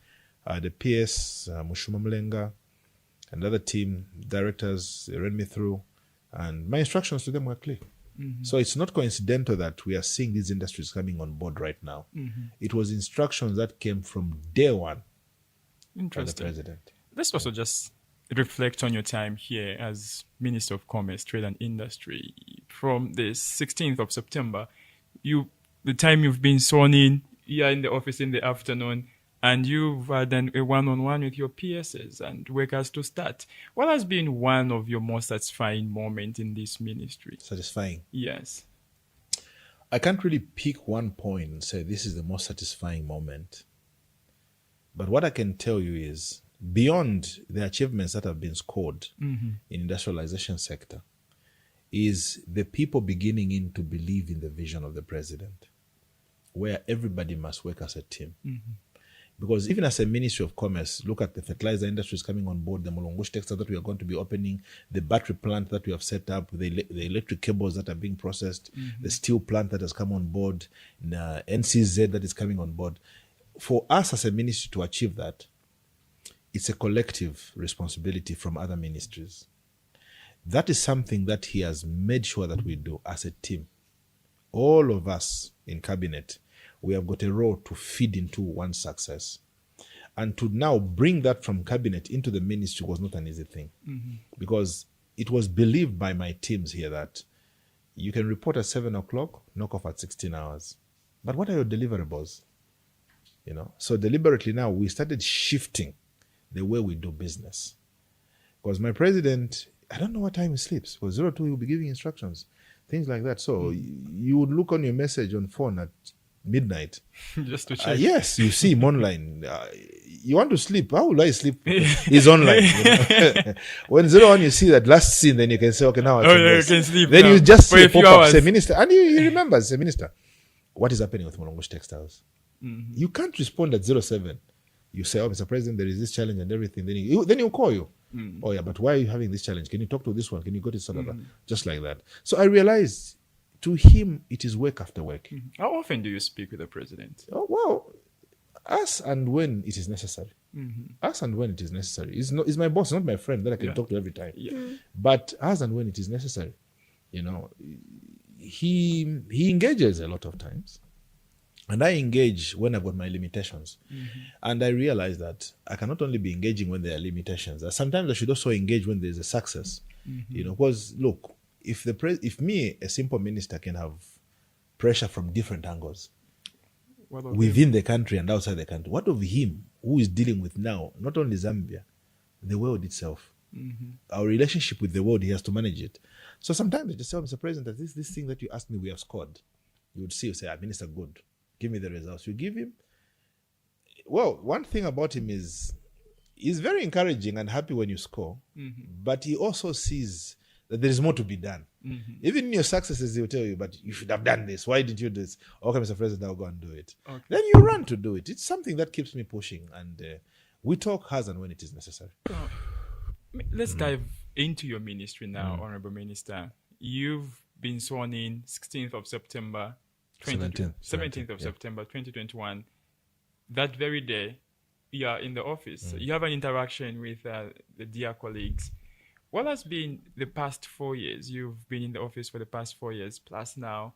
The PS, Chipoka Mulenga, and other team directors, they ran me through. And my instructions to them were clear. So it's not coincidental that we are seeing these industries coming on board right now. It was instructions that came from day one by the president. Let's also just reflect on your time here as Minister of Commerce, Trade and Industry. From the 16th of September, the time you've been sworn in, you're in the office in the afternoon, and you've had a one-on-one with your PSs and workers to start. What has been one of your most satisfying moments in this ministry? Satisfying? Yes. I can't really pick one point and say this is the most satisfying moment. But what I can tell you is, beyond the achievements that have been scored in industrialization sector, is the people beginning in to believe in the vision of the president, where everybody must work as a team. Because even as a Ministry of Commerce, look at the fertilizer industries coming on board, the Mulungushi textile that we are going to be opening, the battery plant that we have set up, the electric cables that are being processed, the steel plant that has come on board, the NCZ that is coming on board. For us as a ministry to achieve that, it's a collective responsibility from other ministries. That is something that he has made sure that we do as a team. All of us in cabinet, we have got a role to feed into one success. And to now bring that from cabinet into the ministry was not an easy thing. Because it was believed by my teams here that you can report at 7 o'clock, knock off at 16 hours. But what are your deliverables? You know, so deliberately now we started shifting the way we do business. Because my president, I don't know what time he sleeps. For 02, he will be giving instructions, things like that. So you would look on your message on phone at midnight. Just to check. Yes, you see him online. You want to sleep? How will I sleep? He's online. You know? When 01, you see that last scene, then you can say, okay, now I can sleep. Then now. you just see a few pop-up, hours. say, Minister. And he remembers, say, Minister, what is happening with Mulungushi Textiles? You can't respond at 07. You say, oh, Mr. President, there is this challenge and everything. Then he'll call you. Oh, yeah, but why are you having this challenge? Can you talk to this one? Can you go to sort of just like that? So I realized, to him, it is work after work. How often do you speak with the president? Oh, well, as and when it is necessary. As and when it is necessary. He's my boss, not my friend that I can talk to every time. But as and when it is necessary, you know, he engages a lot of times. And I engage when I've got my limitations. And I realize that I cannot only be engaging when there are limitations. Sometimes I should also engage when there's a success. You know, because look, if me, a simple minister, can have pressure from different angles within the country and outside the country, what of him who is dealing with now, not only Zambia, the world itself? Our relationship with the world, he has to manage it. So sometimes I just say, oh, Mr. President, that this thing that you asked me, we have scored. You would see, you say, Minister, good. Give me the results. You give him. Well, one thing about him is He's very encouraging and happy when you score, but he also sees that there is more to be done. Even in your successes, he'll tell you, but you should have done this. Why didn't you do this? Okay, Mr. President, I'll go and do it. Okay. Then you run to do it. It's something that keeps me pushing, and we talk as and when it is necessary. Let's dive into your ministry now, Honorable Minister. You've been sworn in 16th of September, 17th of September 2021. That very day, you are in the office. You have an interaction with the dear colleagues. What has been the past 4 years? You've been in the office for the past 4 years plus now,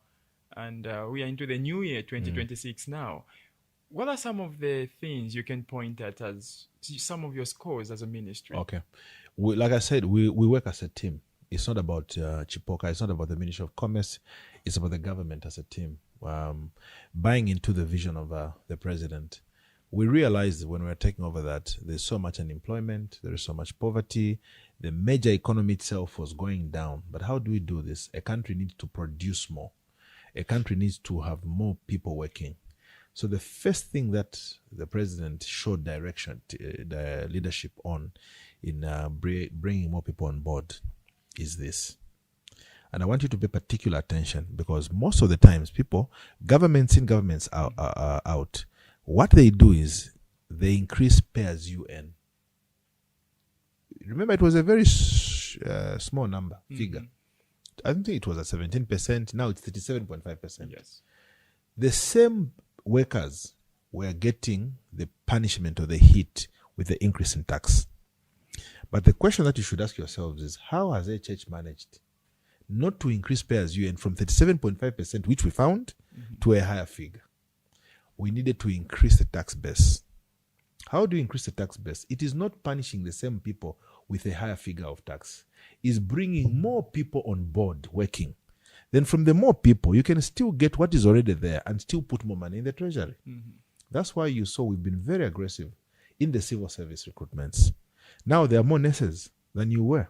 and we are into the new year, 2026 now. What are some of the things you can point at as some of your scores as a ministry? Okay. Like I said, we work as a team. It's not about Chipoka. It's not about the Ministry of Commerce. It's about the government as a team. Buying into the vision of the president. We realized when we were taking over that there's so much unemployment, there is so much poverty, the major economy itself was going down. But how do we do this? A country needs to produce more. A country needs to have more people working. So the first thing that the president showed direction, the leadership on in bringing more people on board is this. And I want you to pay particular attention because most of the times governments are out. What they do is they increase pay as you earn. Remember, it was a very small number figure. I think it was at 17%. Now it's 37.5%. Yes. The same workers were getting the punishment or the hit with the increase in tax. But the question that you should ask yourselves is, how has a church managed not to increase pay as you earn from 37.5%, which we found, to a higher figure? We needed to increase the tax base. How do you increase the tax base? It is not punishing the same people with a higher figure of tax. It's bringing more people on board working. Then from the more people, you can still get what is already there and still put more money in the treasury. That's why you saw we've been very aggressive in the civil service recruitments. Now there are more nurses than you were.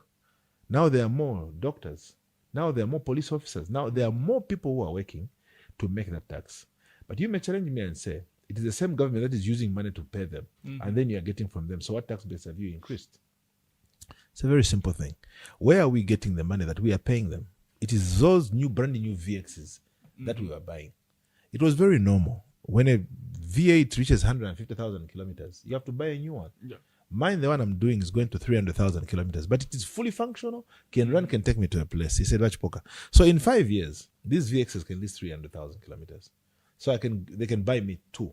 Now there are more doctors. Now there are more police officers. Now there are more people who are working to make that tax. But you may challenge me and say, it is the same government that is using money to pay them, and then you are getting from them. So what tax base have you increased? It's a very simple thing. Where are we getting the money that we are paying them? It is those brand new VXs that we were buying. It was very normal. When a V8 reaches 150,000 kilometers, you have to buy a new one. Yeah. Mine, the one I'm doing, is going to 300,000 kilometers, but it is fully functional, can take me to a place. He said, Chipoka. So in 5 years, these VXs can list 300,000 kilometers. So they can buy me two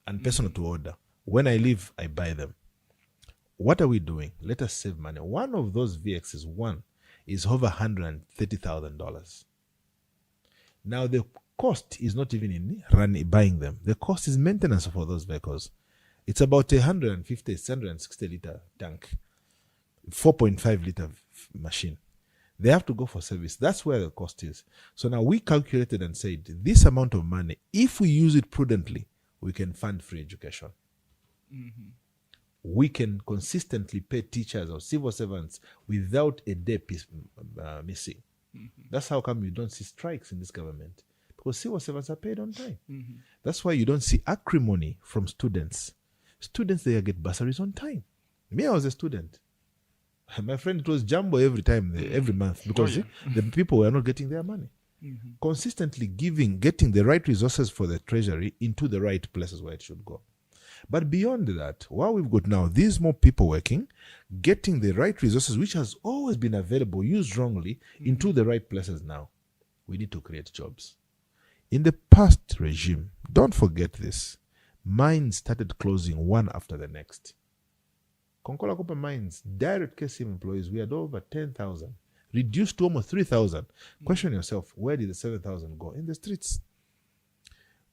and personal to order. When I leave, I buy them. What are we doing? Let us save money. One of those VXs, is over $130,000. Now the cost is not even in buying them. The cost is maintenance for those vehicles. It's about 160 liter tank, 4.5 liter machine. They have to go for service. That's where the cost is. So now we calculated and said, this amount of money, if we use it prudently, we can fund free education. We can consistently pay teachers or civil servants without a day missing. That's how come you don't see strikes in this government, because civil servants are paid on time. That's why you don't see acrimony from students. Students, they get bursaries on time. Me, I was a student. My friend, it was jumbo every month, because the people were not getting their money. Consistently getting the right resources for the treasury into the right places where it should go. But beyond that, what we've got now, these more people working, getting the right resources, which has always been available, used wrongly, into the right places now. We need to create jobs. In the past regime, don't forget this, mines started closing one after the next. Konkola Copper Mines, direct KCM employees, we had over 10,000, reduced to almost 3,000. Question yourself, where did the 7,000 go? In the streets.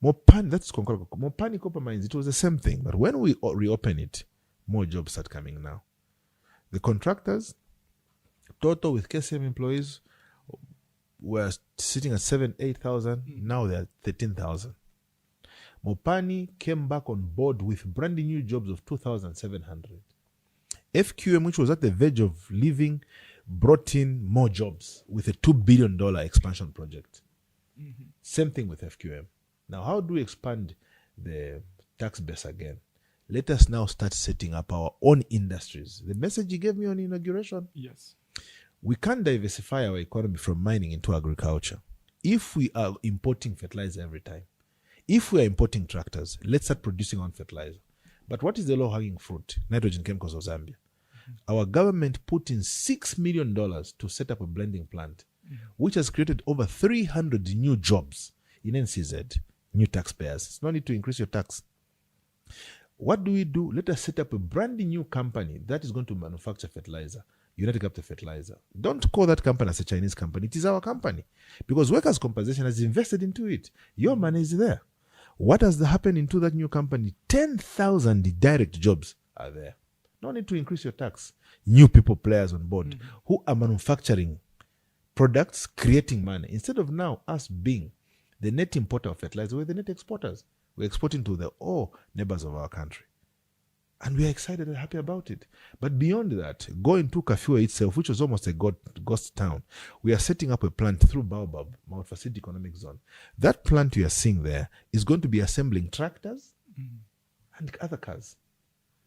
Mopani, that's Konkola. Mopani Copper Mines, it was the same thing. But when we reopen it, more jobs start coming now. The contractors, total with KCM employees, were sitting at 8,000. Now they are 13,000. Mopani came back on board with brand new jobs of 2,700. FQM, which was at the verge of leaving, brought in more jobs with a $2 billion expansion project. Same thing with FQM. Now, how do we expand the tax base again? Let us now start setting up our own industries. The message you gave me on inauguration. Yes. We can't diversify our economy from mining into agriculture. If we are importing fertilizer every time, if we are importing tractors, let's start producing our own fertilizer. But what is the low-hanging fruit? Nitrogen chemicals of Zambia. Our government put in $6 million to set up a blending plant, which has created over 300 new jobs in NCZ, new taxpayers. It's no need to increase your tax. What do? Let us set up a brand new company that is going to manufacture fertilizer, United Capital Fertilizer. Don't call that company as a Chinese company. It is our company because Workers' Compensation has invested into it. Your money is there. What has happened into that new company? 10,000 direct jobs are there. No need to increase your tax. New people, players on board who are manufacturing products, creating money. Instead of now us being the net importer of fertilizer, we're the net exporters. We're exporting to the all neighbors of our country. And we are excited and happy about it. But beyond that, going to Kafue itself, which was almost a ghost town, we are setting up a plant through Baobab, Mount Facility Economic Zone. That plant you are seeing there is going to be assembling tractors and other cars.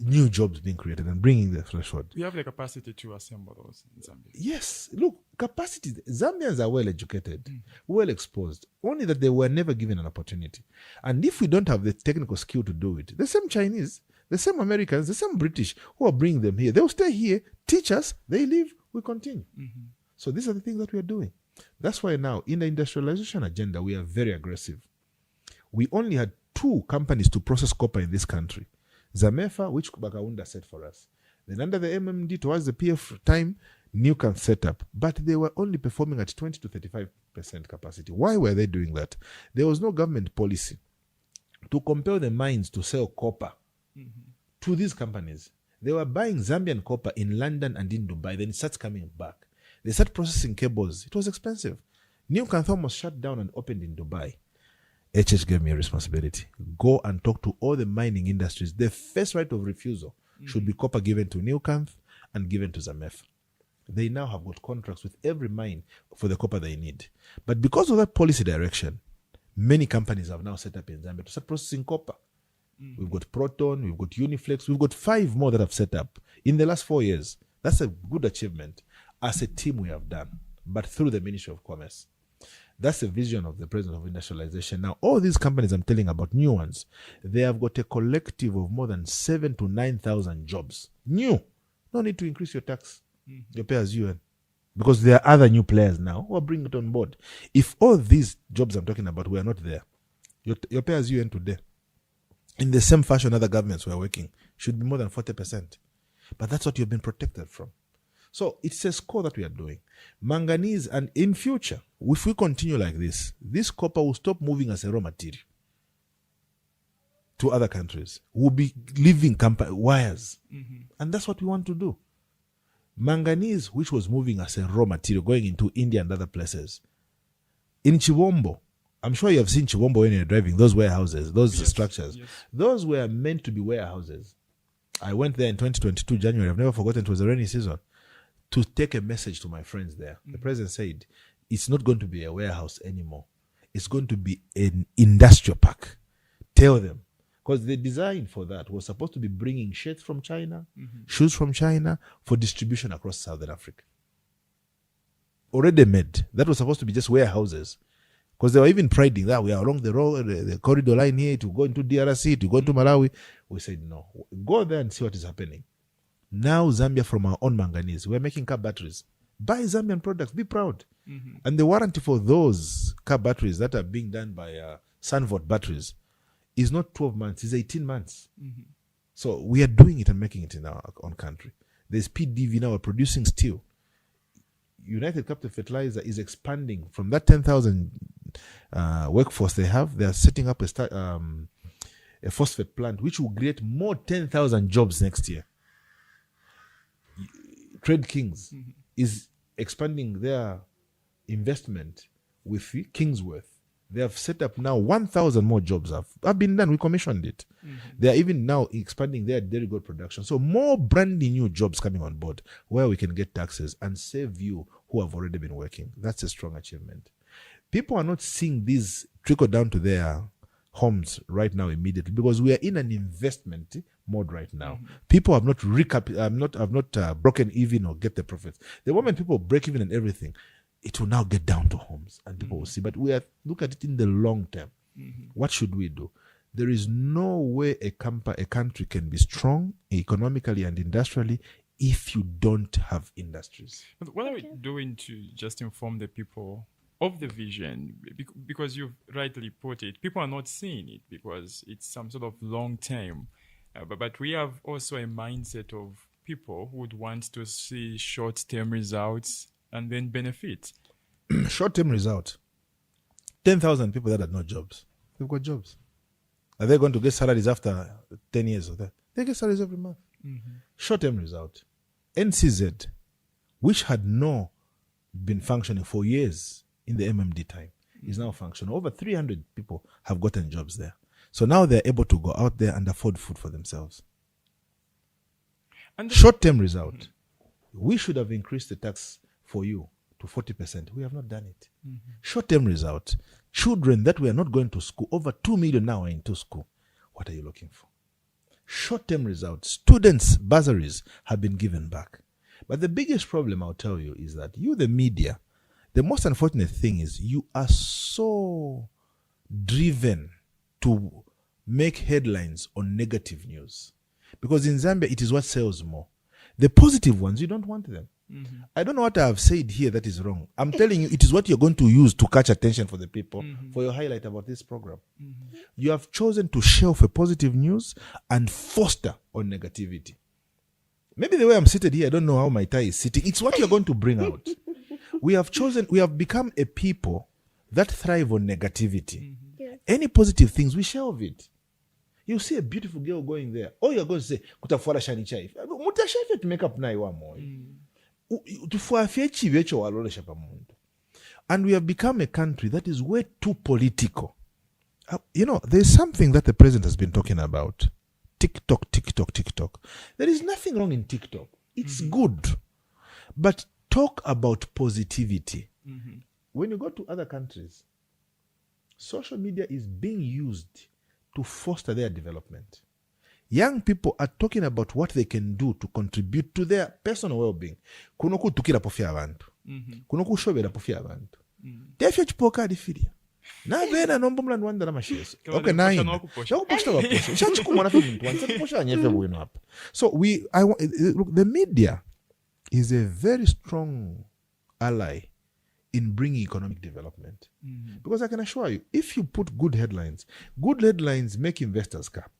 New jobs being created and bringing the threshold. We have the capacity to assemble those in Zambia. Yes. Look, capacity. Zambians are well educated, well exposed, only that they were never given an opportunity. And if we don't have the technical skill to do it, the same Chinese, the same Americans, the same British who are bringing them here, they'll stay here, teach us, they leave, we continue. So these are the things that we are doing. That's why now in the industrialization agenda, we are very aggressive. We only had 2 companies to process copper in this country. Zamefa, which Bakaunda set for us. Then under the MMD, towards the PF time, Newcomb set up. But they were only performing at 20 to 35% capacity. Why were they doing that? There was no government policy to compel the mines to sell copper to these companies. They were buying Zambian copper in London and in Dubai. Then it starts coming back. They start processing cables. It was expensive. Newcomb was shut down and opened in Dubai. HH gave me a responsibility. Go and talk to all the mining industries. The first right of refusal should be copper given to Newcamp and given to Zamef. They now have got contracts with every mine for the copper they need. But because of that policy direction, many companies have now set up in Zambia to start processing copper. We've got Proton, we've got Uniflex, we've got 5 more that have set up in the last 4 years. That's a good achievement. As a team we have done, but through the Ministry of Commerce. That's the vision of the President of Industrialization. Now, all these companies I'm telling about, new ones, they have got a collective of more than 7,000 to 9,000 jobs. New. No need to increase your tax. Your pay as you earn. Because there are other new players now who are bringing it on board. If all these jobs I'm talking about were not there, your pay as you earn today, in the same fashion other governments were working, should be more than 40%. But that's what you've been protected from. So it's a score that we are doing. Manganese, and in future, if we continue like this copper will stop moving as a raw material to other countries. We'll be leaving wires. And that's what we want to do. Manganese, which was moving as a raw material, going into India and other places. In Chivombo, I'm sure you have seen Chivombo when you're driving, those warehouses, those structures. Yes. Those were meant to be warehouses. I went there in 2022, January. I've never forgotten, it was a rainy season. To take a message to my friends there. The president said, it's not going to be a warehouse anymore. It's going to be an industrial park. Tell them. Because the design for that was supposed to be bringing shirts from China, shoes from China, for distribution across Southern Africa. Already made. That was supposed to be just warehouses. Because they were even priding that we are along the road, the corridor line here to go into DRC, to go into Malawi. We said, no. Go there and see what is happening. Now Zambia, from our own manganese, we're making car batteries. Buy Zambian products, be proud. And the warranty for those car batteries that are being done by Sunvolt batteries is not 12 months, it's 18 months. So we are doing it and making it in our own country. There's PDV now, we're producing steel. United Capital Fertilizer is expanding from that 10,000 workforce they have. They are setting up a phosphate plant which will create more 10,000 jobs next year. Trade Kings is expanding their investment with Kingsworth. They have set up now 1,000 more jobs have been done. We commissioned it. They are even now expanding their dairy gold production. So more brand new jobs coming on board where we can get taxes and save you who have already been working. That's a strong achievement. People are not seeing these trickle down to their homes right now immediately, because we are in an investment mode right now. People have not broken even or get the profits. The moment people break even and everything, it will now get down to homes and people will see. But we are look at it in the long term. What should we do? There is no way a country can be strong economically and industrially if you don't have industries. But what are we doing to just inform the people of the vision? Because you've rightly put it, people are not seeing it because it's some sort of long term. But we have also a mindset of people who would want to see short-term results and then benefit. Short-term result. 10,000 people that had no jobs. They've got jobs. Are they going to get salaries after 10 years of that? They get salaries every month. Short-term result. NCZ, which had been functioning for years in the MMD time, is now functional. Over 300 people have gotten jobs there. So now they're able to go out there and afford food for themselves. And short-term result. We should have increased the tax for you to 40%. We have not done it. Short-term result. Children that were not going to school, over 2 million now are into school. What are you looking for? Short-term results. Students' bursaries have been given back. But the biggest problem, I'll tell you, is that you, the media, the most unfortunate thing is you are so driven to make headlines on negative news. Because in Zambia, it is what sells more. The positive ones, you don't want them. I don't know what I have said here that is wrong. I'm telling you, it is what you're going to use to catch attention for the people for your highlight about this program. You have chosen to shelf a positive news and foster on negativity. Maybe the way I'm seated here, I don't know how my tie is sitting. It's what you're going to bring out. We have become a people that thrive on negativity. Any positive things, we shelve it. You see a beautiful girl going there. All you're going to say, kutafuara shani chai. Mutashafe to make up na iwa moi. And we have become a country that is way too political. There's something that the president has been talking about. TikTok. There is nothing wrong in TikTok. It's good. But talk about positivity. When you go to other countries, social media is being used to foster their development. Young people are talking about what they can do to contribute to their personal well-being. Kuno kutukira pofia abantu. Kuno kushobera pofia abantu. Tefya chipoka adifiria. Na vena nombo mla nwanda na mashies. Okay, na ina. Ya kuposta waposha. Shachiku mwana fi mtu wanza kuposha nyefe buwino hapa. So look, the media is a very strong ally in bringing economic development. Because I can assure you, if you put good headlines make investors cap.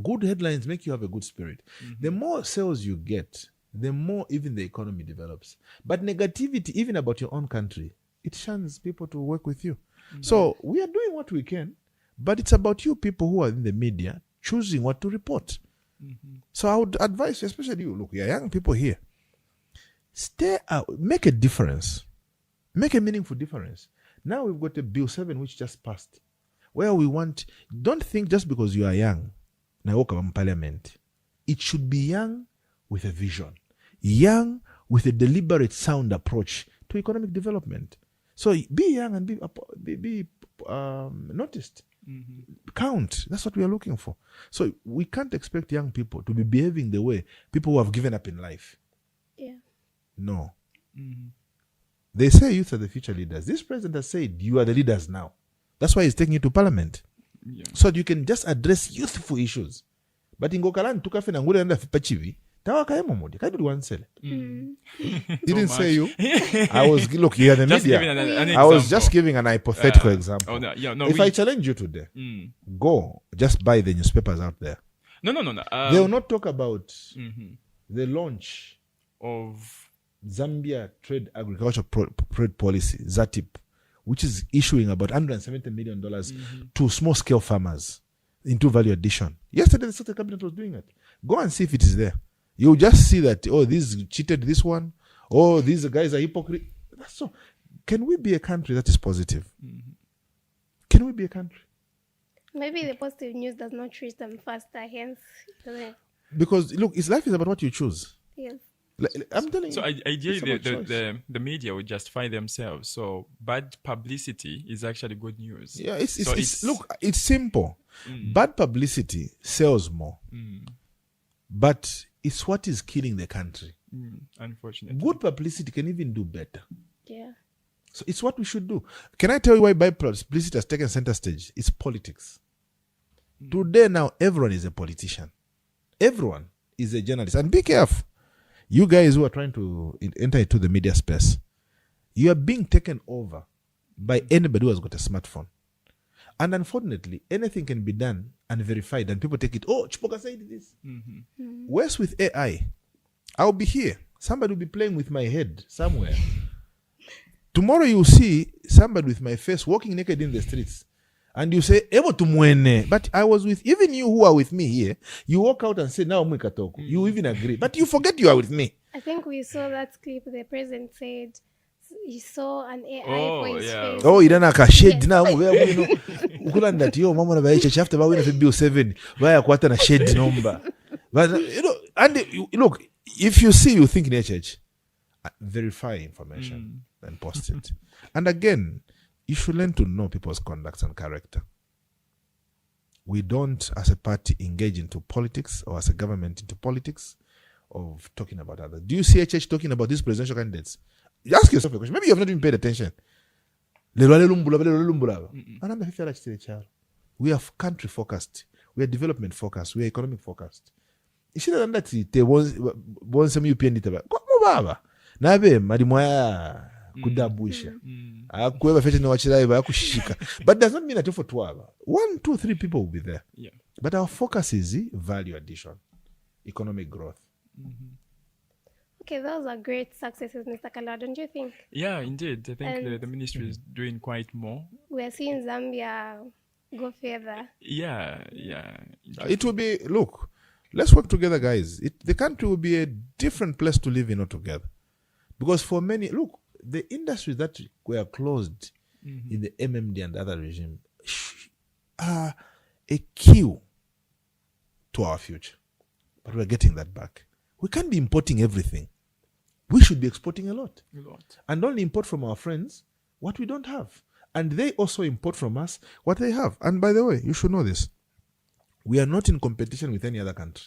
Good headlines make you have a good spirit. The more sales you get, the more even the economy develops. But negativity, even about your own country, it shuns people to work with you. So we are doing what we can, but it's about you people who are in the media choosing what to report. So I would advise, especially you, look, you're young people here. Stay out, make a difference. Make a meaningful difference. Now we've got a Bill 7 which just passed, where don't think just because you are young, now walk about parliament. It should be young with a vision, young with a deliberate, sound approach to economic development. So be young and be noticed. Count. That's what we are looking for. So we can't expect young people to be behaving the way people who have given up in life. Yeah. No. They say youth are the future leaders. This president has said you are the leaders now. That's why he's taking you to parliament. So that you can just address youthful issues. But in Gokalan, tukafe na ngule anda fipachivi. Tawa kaya momodi. Kaya do one sell. Didn't say you. I was look here the media. I was just giving an hypothetical example. If I challenge you today, go just buy the newspapers out there. No. They will not talk about the launch of Zambia Trade Agriculture Trade Policy, ZATIP, which is issuing about $170 million to small-scale farmers into value addition. Yesterday, the State Cabinet was doing it. Go and see if it is there. You'll just see that, this cheated this one. These guys are hypocrite. That's so. Can we be a country that is positive? Can we be a country? Maybe the positive news does not reach them faster, hence. Because, look, life is about what you choose. Yes. I'm telling So you. ideally, it's about choice. the media would justify themselves. So bad publicity is actually good news. Yeah, So look, it's simple. Bad publicity sells more, but it's what is killing the country. Unfortunately. Good publicity can even do better. Yeah. So it's what we should do. Can I tell you why bad publicity has taken center stage? It's politics. Today now, everyone is a politician. Everyone is a journalist. And be careful. You guys who are trying to enter into the media space, you are being taken over by anybody who has got a smartphone. And unfortunately, anything can be done and verified, and people take it. Oh, Chipoka said this. Whereas with AI, I'll be here. Somebody will be playing with my head somewhere. Tomorrow you'll see somebody with my face walking naked in the streets. And you say, Ebo tumwene. But I was with, even you who are with me here, you walk out and say, now mwikatoku. You even agree. But you forget you are with me. I think we saw that clip. The president said he saw an AI for his yeah. face. Oh, idana ka shade Yes. na ukulanda tiyo mama na baisha chafta ba wina bill 7 baya kwata na shade number. But look, if you see, you think in HH, verify information and post it. And again, you should learn to know people's conduct and character. We don't, as a party, engage into politics, or as a government into politics of talking about others. Do you see HH talking about these presidential candidates? You ask yourself a question. Maybe you have not even paid attention. We are country focused. We are development focused. We are economic focused. Ishira ndati te bonse mu UPN ditaba. Kwa mubaba. Nabe malimwa kudabusha. Akueba fete no wachiraiba akushika. But does not mean that for 12. 1, 2, 3 people will be there. Yeah. But our focus is value addition, economic growth. Okay, those are great successes, Mr. Kalwa, don't you think? Yeah, indeed. I think And- the ministry is doing quite more. We are seeing Zambia go further. Yeah. It will be, look, let's work together, guys. The country will be a different place to live in altogether. Because for many, look, the industries that were closed in the MMD and other regime are a key to our future. But we're getting that back. We can't be importing everything. We should be exporting a lot. And only import from our friends what we don't have. And they also import from us what they have. And by the way, you should know this. We are not in competition with any other country.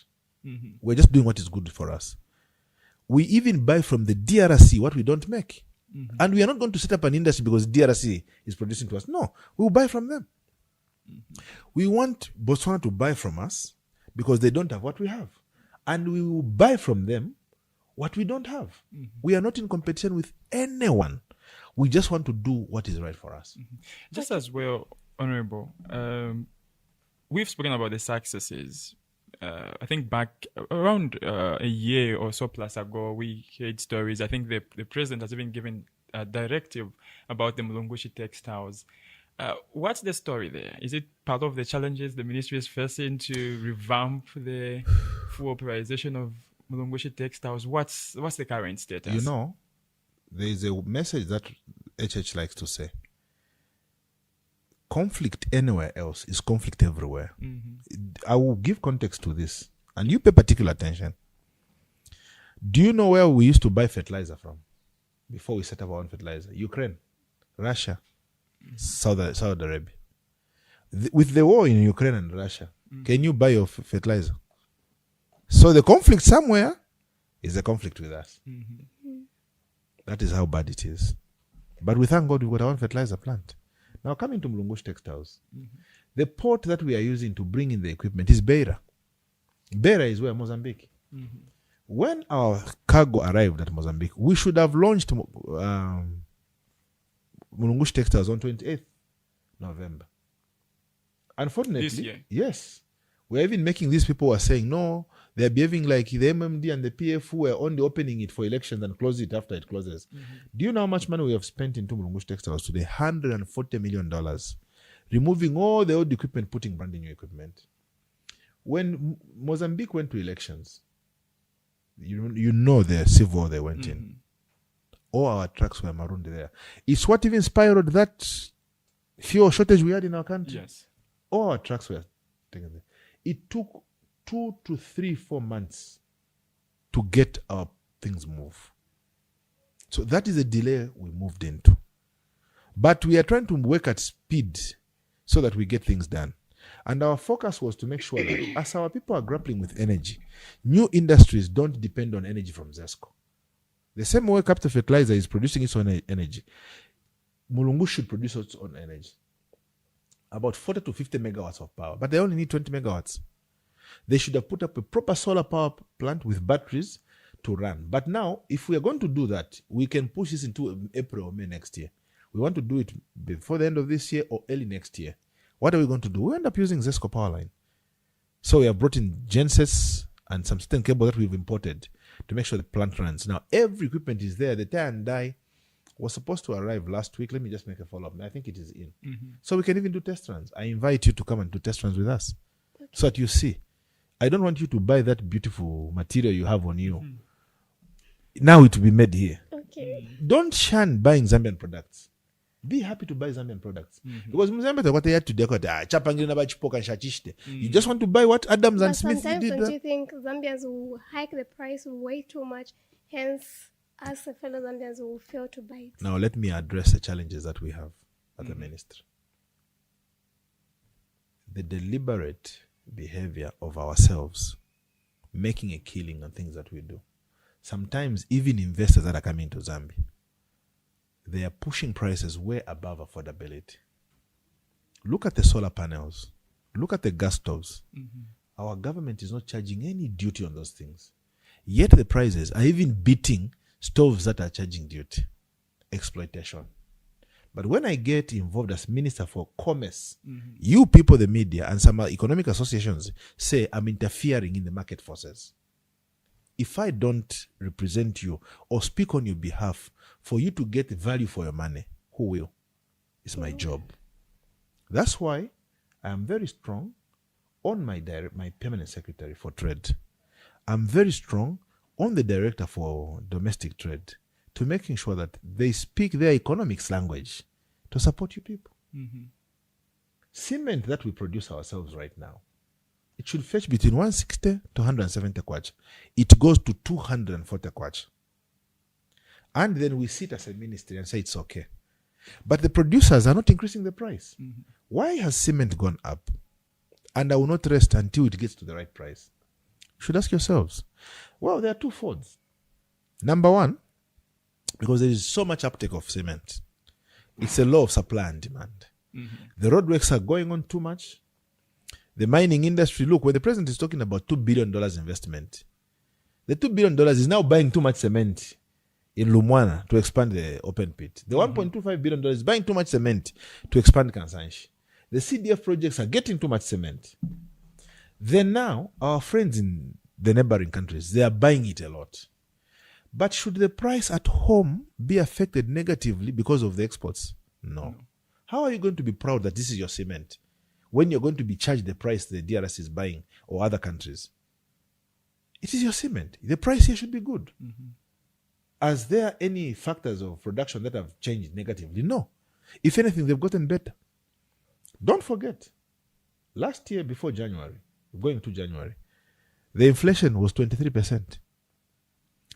We're just doing what is good for us. We even buy from the DRC what we don't make. And we are not going to set up an industry because DRC is producing to us. No, we will buy from them. We want Botswana to buy from us because they don't have what we have. And we will buy from them what we don't have. We are not in competition with anyone. We just want to do what is right for us. Just as well, Honorable, we've spoken about the successes. I think back around a year or so plus ago, we heard stories. I think the president has even given a directive about the Mulungushi textiles. What's the story there? Is it part of the challenges the ministry is facing to revamp the full operation of Mulungushi textiles? What's the current status? You know, there is a message that HH likes to say. Conflict anywhere else is conflict everywhere. I will give context to this, and you pay particular attention. Do you know where we used to buy fertilizer from before we set up our own fertilizer? Ukraine, Russia, Saudi Arabia. With the war in Ukraine and Russia, can you buy your fertilizer? So the conflict somewhere is a conflict with us. That is how bad it is. But we thank God we've got our own fertilizer plant. Now coming to Mulungushi Textiles, the port that we are using to bring in the equipment is Beira. Beira is where Mozambique. When our cargo arrived at Mozambique, we should have launched Mulungushi Textiles on 28th November. Unfortunately, This year? yes. We're even making these people who are saying, no, they're behaving like the MMD and the PF who were only opening it for elections and close it after it closes. Do you know how much money we have spent into Mulungushi Textiles today? $140 million. Removing all the old equipment, putting brand new equipment. When Mozambique went to elections, you know the civil war they went in. All our trucks were marooned there. It's what even spiraled that fuel shortage we had in our country. Yes. All our trucks were taken there. It took 2 to 3, 4 months to get our things move. So that is a delay we moved into. But we are trying to work at speed so that we get things done. And our focus was to make sure that as our people are grappling with energy, new industries don't depend on energy from ZESCO. The same way Capital Fertilizer is producing its own energy, Mulungu should produce its own energy. About 40 to 50 megawatts of power, but they only need 20 megawatts. They should have put up a proper solar power plant with batteries to run. But now, if we are going to do that, we can push this into April or May next year. We want to do it before the end of this year or early next year. What are we going to do? We end up using ZESCO power line. So we have brought in gensets and some certain cable that we've imported to make sure the plant runs. Now, every equipment is there. The tie and die was supposed to arrive last week. Let me just make a follow-up. I think it is in. So we can even do test runs. I invite you to come and do test runs with us so that you see. I don't want you to buy that beautiful material you have on you. Now it will be made here. Okay. Don't shun buying Zambian products. Be happy to buy Zambian products. Because Mzambia, what they had to do, you just want to buy what Adams But and Smith sometimes did. don't you think Zambians will hike the price way too much, hence us fellow Zambians will fail to buy it? Now let me address the challenges that we have at the ministry. The deliberate behavior of ourselves, making a killing on things that we do. Sometimes even investors that are coming to Zambia, they are pushing prices way above affordability. Look at the solar panels. Look at the gas stoves. Our government is not charging any duty on those things. Yet the prices are even beating stoves that are charging duty. Exploitation. But when I get involved as Minister for Commerce, you people, the media, and some economic associations say I'm interfering in the market forces. If I don't represent you or speak on your behalf for you to get value for your money, who will? It's my job. That's why I am very strong on my permanent secretary for trade. I'm very strong on the director for domestic trade to making sure that they speak their economics language to support you people. Cement that we produce ourselves right now, it should fetch between 160 to 170 kwacha. It goes to 240 kwacha. And then we sit as a ministry and say it's okay. But the producers are not increasing the price. Why has cement gone up? And I will not rest until it gets to the right price. You should ask yourselves. Well, there are two folds. Number one, because there is so much uptake of cement, it's a law of supply and demand. The roadworks are going on too much. The mining industry, look, when the president is talking about $2 billion investment, the $2 billion is now buying too much cement in Lumwana to expand the open pit. The $1.25 billion is buying too much cement to expand Kansanshi. The CDF projects are getting too much cement. Then now, our friends in the neighboring countries, they are buying it a lot. But should the price at home be affected negatively because of the exports? No. How are you going to be proud that this is your cement when you're going to be charged the price the DRS is buying or other countries? It is your cement. The price here should be good. Are there any factors of production that have changed negatively? No. If anything, they've gotten better. Don't forget, last year before January, going to January, the inflation was 23%.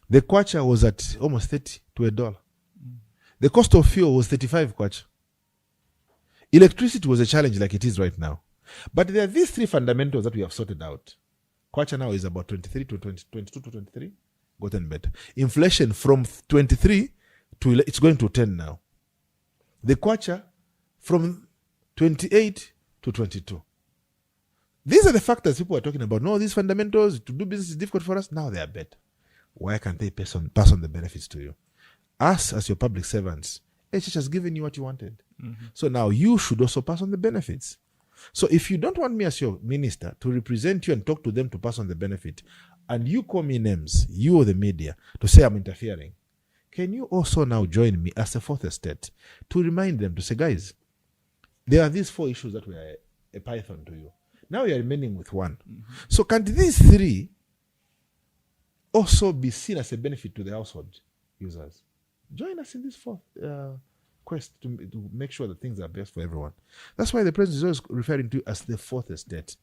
The kwacha was at almost 30 to $1. The cost of fuel was 35 kwacha. Electricity was a challenge like it is right now. But there are these three fundamentals that we have sorted out. Kwacha now is about 23 to 20, 22 to 23. Gotten better. Inflation from 23 to it's going to 10 now. The kwacha from 28 to 22. These are the factors people are talking about. No, these fundamentals, to do business is difficult for us. Now they are better. Why can't they pass on the benefits to you? Us, as your public servants, HH has given you what you wanted. So now you should also pass on the benefits. So if you don't want me as your minister to represent you and talk to them to pass on the benefit, and you call me names, you or the media, to say I'm interfering, can you also now join me as a fourth estate to remind them to say, guys, there are these 4 issues that were a python to you. Now you are remaining with one. So can these 3 also be seen as a benefit to the household users? Join us in this fourth quest to make sure that things are best for everyone. That's why the president is always referring to you as the fourth estate.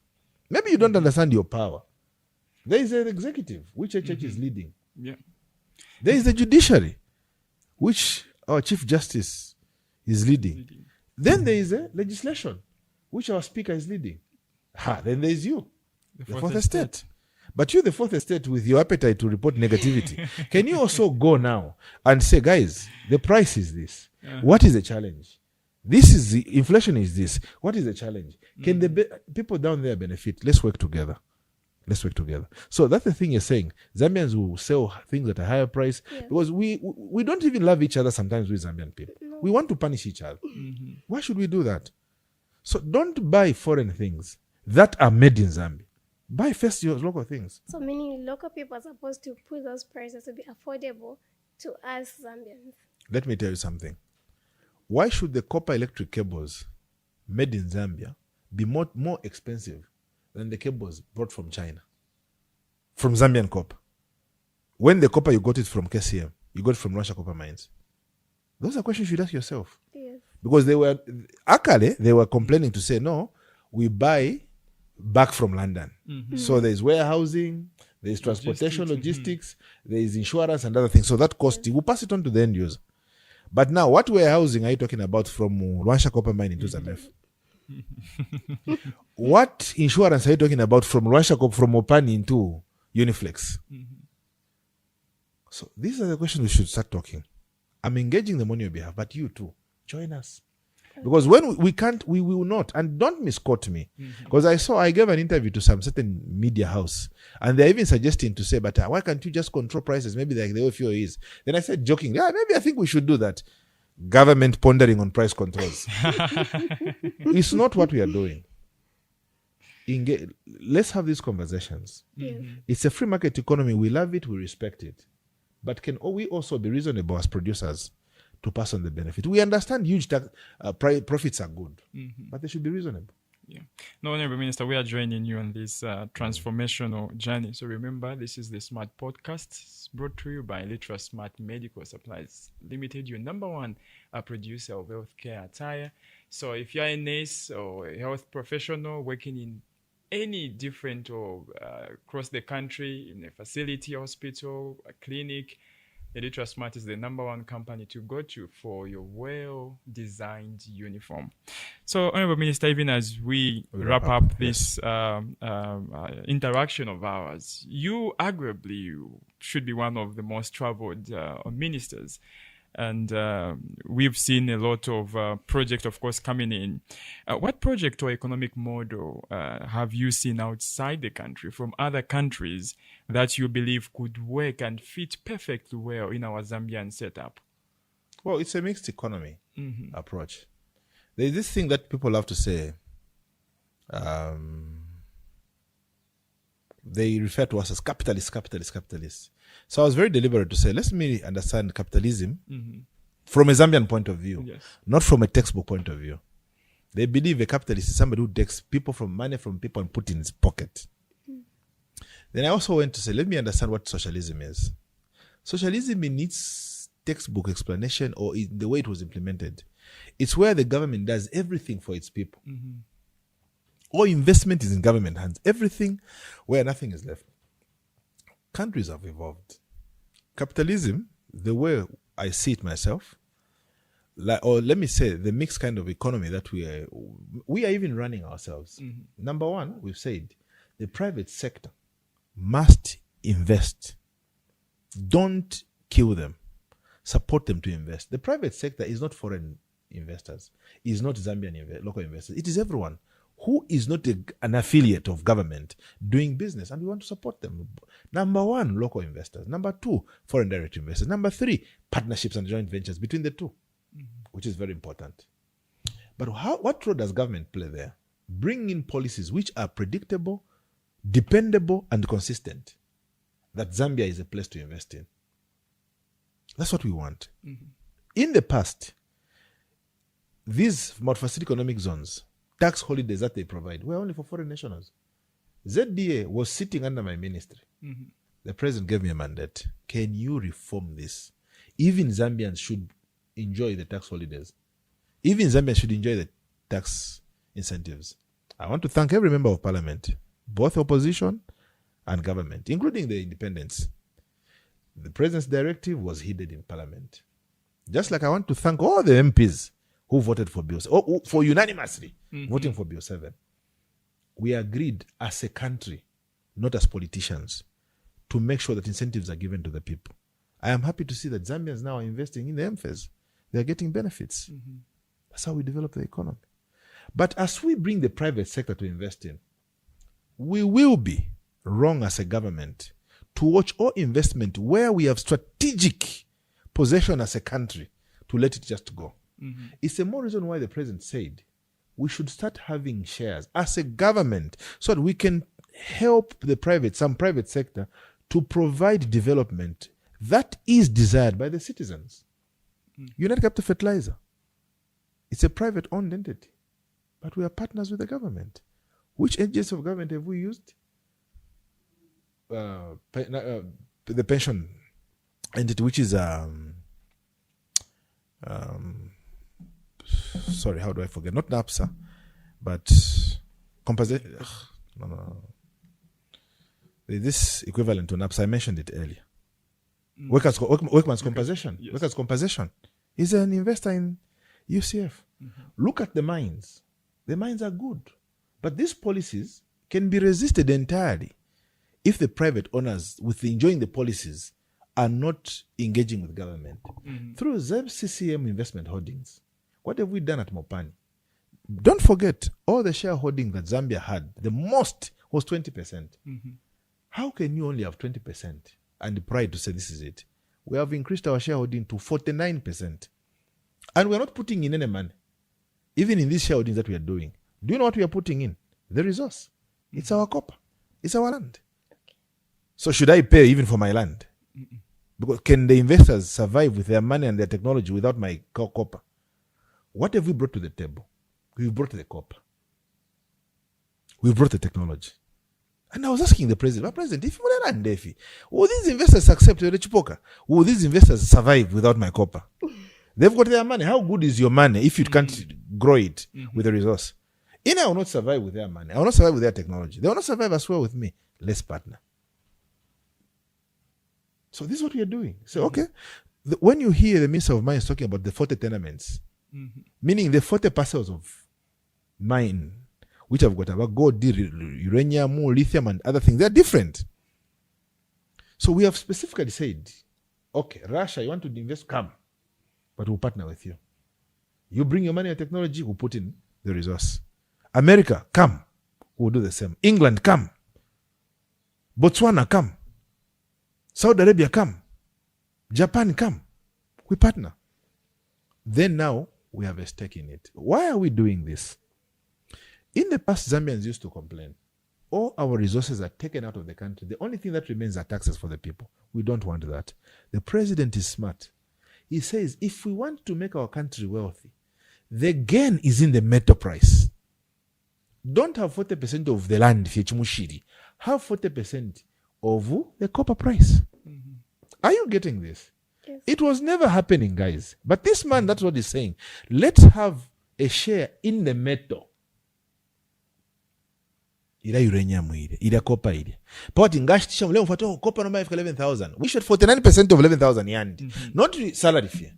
Maybe you don't understand your power. There is an executive, which HH is leading. Yeah. There is the judiciary, which our Chief Justice is leading. Then there is a legislation, which our Speaker is leading. Then there is you, the fourth estate. But you, the fourth estate, with your appetite to report negativity, can you also go now and say, guys, the price is this. What is the challenge? This is the inflation is this. What is the challenge? Can the people down there benefit? Let's work together. Let's work together. So that's the thing you're saying. Zambians will sell things at a higher price because we don't even love each other sometimes with Zambian people. No. We want to punish each other. Why should we do that? So don't buy foreign things that are made in Zambia. Buy first your local things. So meaning local people are supposed to put those prices to be affordable to us Zambians. Let me tell you something. Why should the copper electric cables made in Zambia be more expensive than the cables brought from China? From Zambian copper. When the copper you got it from KCM, you got it from Russia copper mines. Those are questions you should ask yourself. Yes. Because they were complaining to say, no, we buy back from London. So there's warehousing, there's transportation, logistics, there is insurance and other things. So that cost, we'll pass it on to the end user. But now, what warehousing are you talking about from Rwansha copper mine into Zamef? What insurance are you talking about from Rwansha copper from Opani into Uniflex? So these are the questions we should start talking. I'm engaging them on your behalf, but you too, join us. Because when we can't, we will not. And don't misquote me. Because I gave an interview to some certain media house. And they're even suggesting to say, but why can't you just control prices? Maybe like the way fuel is. Then I said, joking, maybe I think we should do that. Government pondering on price controls. It's not what we are doing. Let's have these conversations. It's a free market economy. We love it. We respect it. But can we also be reasonable as producers to pass on the benefit? We understand huge profits are good, but they should be reasonable. Yeah. No, Honorable Minister, we are joining you on this transformational journey. So remember, this is the Smart Podcast brought to you by Elitrasmart Medical Supplies Limited, your number one producer of healthcare attire. So if you're a nurse or a health professional working in any different or across the country, in a facility, hospital, a clinic, Elitrasmart is the number one company to go to for your well-designed uniform. So, Honorable Minister, even as we wrap up this interaction of ours, you arguably should be one of the most traveled ministers. And we've seen a lot of projects, of course, coming in. What project or economic model have you seen outside the country, from other countries, that you believe could work and fit perfectly well in our Zambian setup? Well, it's a mixed economy approach. There's this thing that people love to say. They refer to us as capitalists. So I was very deliberate to say, let me understand capitalism from a Zambian point of view, not from a textbook point of view. They believe a capitalist is somebody who takes money from people and put in his pocket. Then I also went to say, let me understand what socialism is. Socialism in its textbook explanation or in the way it was implemented, it's where the government does everything for its people. All investment is in government hands. Everything where nothing is left. Countries have evolved. Capitalism, the way I see it myself, or let me say the mixed kind of economy that we are even running ourselves. Number one, we've said the private sector must invest. Don't kill them. Support them to invest. The private sector is not foreign investors. Is not Zambian local investors. It is everyone who is not an affiliate of government doing business, and we want to support them. Number one, local investors. Number two, foreign direct investors. Number three, partnerships and joint ventures between the two, which is very important. But what role does government play there? Bring in policies which are predictable, dependable, and consistent. That Zambia is a place to invest in. That's what we want. In the past, these multi-facility economic zones, tax holidays that they provide were only for foreign nationals. ZDA was sitting under my ministry. The president gave me a mandate. Can you reform this? Even Zambians should enjoy the tax holidays. Even Zambians should enjoy the tax incentives. I want to thank every member of parliament, both opposition and government, including the independents. The president's directive was heeded in Parliament. Just like I want to thank all the MPs who voted for Bill 7, for unanimously voting for Bill 7. We agreed as a country, not as politicians, to make sure that incentives are given to the people. I am happy to see that Zambians now are investing in the MFES. They are getting benefits. That's how we develop the economy. But as we bring the private sector to invest in, we will be wrong as a government to watch all investment where we have strategic possession as a country to let it just go. It's a more reason why the president said we should start having shares as a government so that we can help some private sector to provide development that is desired by the citizens. United Capital Fertilizer, it's a private owned entity, but we are partners with the government. Which agency of government have we used? The pension entity, which is sorry, how do I forget? Not NAPSA, but compensation. No. This equivalent to NAPSA, I mentioned it earlier. Workman's compensation. Yes. Workers' compensation is an investor in UCF. Look at the mines. The mines are good, but these policies can be resisted entirely if the private owners, with enjoying the policies, are not engaging with government. Through CCM Investment Holdings, what have we done at Mopani? Don't forget, all the shareholding that Zambia had, the most was 20%. How can you only have 20% and pride to say this is it? We have increased our shareholding to 49%. And we're not putting in any money. Even in these shareholdings that we are doing. Do you know what we are putting in? The resource. It's our copper. It's our land. So should I pay even for my land? Because can the investors survive with their money and their technology without my copper? What have we brought to the table? We've brought the copper. We've brought the technology. And I was asking the president, President, if you want to land, will these investors accept the Chipoka? Will these investors survive without my copper? They've got their money. How good is your money if you can't grow it with a resource? I will not survive with their money. I will not survive with their technology. They will not survive as well with me. Let's partner. So this is what we are doing. So, okay, when you hear the Minister of Mines talking about the 40 tenements, meaning the 40 parcels of mine, which have got about gold, uranium, lithium, and other things, they're different. So we have specifically said, okay, Russia, you want to invest, come, but we'll partner with you. You bring your money and technology, we'll put in the resource. America, come, we'll do the same. England, come. Botswana, come. Saudi Arabia, come. Japan, come. We partner. Then now, we have a stake in it. Why are we doing this? In the past, Zambians used to complain. All our resources are taken out of the country. The only thing that remains are taxes for the people. We don't want that. The president is smart. He says, if we want to make our country wealthy, the gain is in the metal price. Don't have 40% of the land, have 40% of the copper price. Are you getting this? Yes. It was never happening, guys. But this man, that's what he's saying. Let's have a share in the metal. Ila uranium ile, ila copper ile. But ingashitisha leo mfuato copper number 11,000. We should 49% of 11,000 yandi. Not salary fee.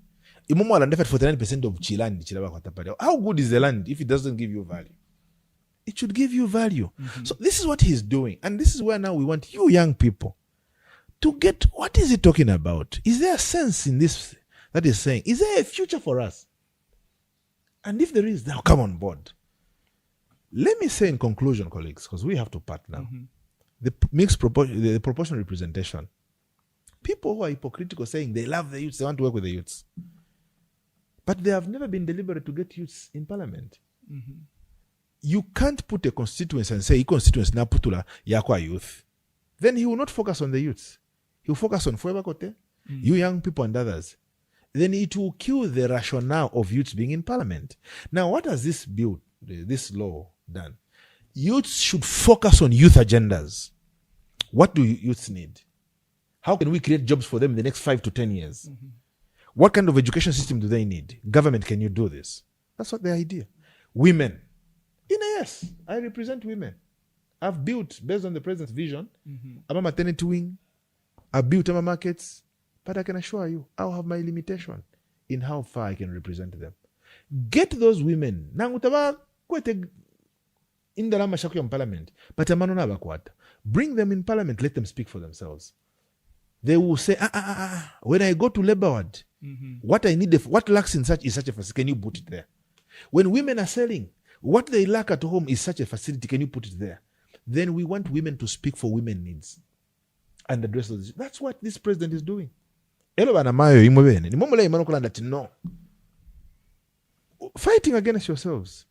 Imumo alandefa 49% of chilandi chilaba kwa tapari. How good is the land if it doesn't give you value? It should give you value. So this is what he's doing. And this is where now we want you young people to get, what is he talking about? Is there a sense in this that he's saying? Is there a future for us? And if there is, now come on board. Let me say in conclusion, colleagues, because we have to part now. The proportional representation. People who are hypocritical saying they love the youths, they want to work with the youths. But they have never been deliberate to get youths in parliament. You can't put a constituency and say, constituency na putula yakwa youth. Then he will not focus on the youths. He will focus on Fuebakote, you young people and others. Then it will kill the rationale of youths being in parliament. Now, what has this bill, this law done? Youths should focus on youth agendas. What do youths need? How can we create jobs for them in the next 5 to 10 years? What kind of education system do they need? Government, can you do this? That's what the idea. Women. Yes, I represent women. I've built, based on the president's vision, I'm a maternity wing. I've built our markets. But I can assure you, I'll have my limitation in how far I can represent them. Get those women. Nangutaba kwete indalama shaku in parliament. But amanona bakwata. Bring them in parliament. Let them speak for themselves. They will say, when I go to Labour Ward, what I need, what lacks in such a facility, can you put it there? When women are selling, what they lack at home is such a facility, can you put it there? Then we want women to speak for women needs and address those. That's what this president is doing. No. Fighting against yourselves.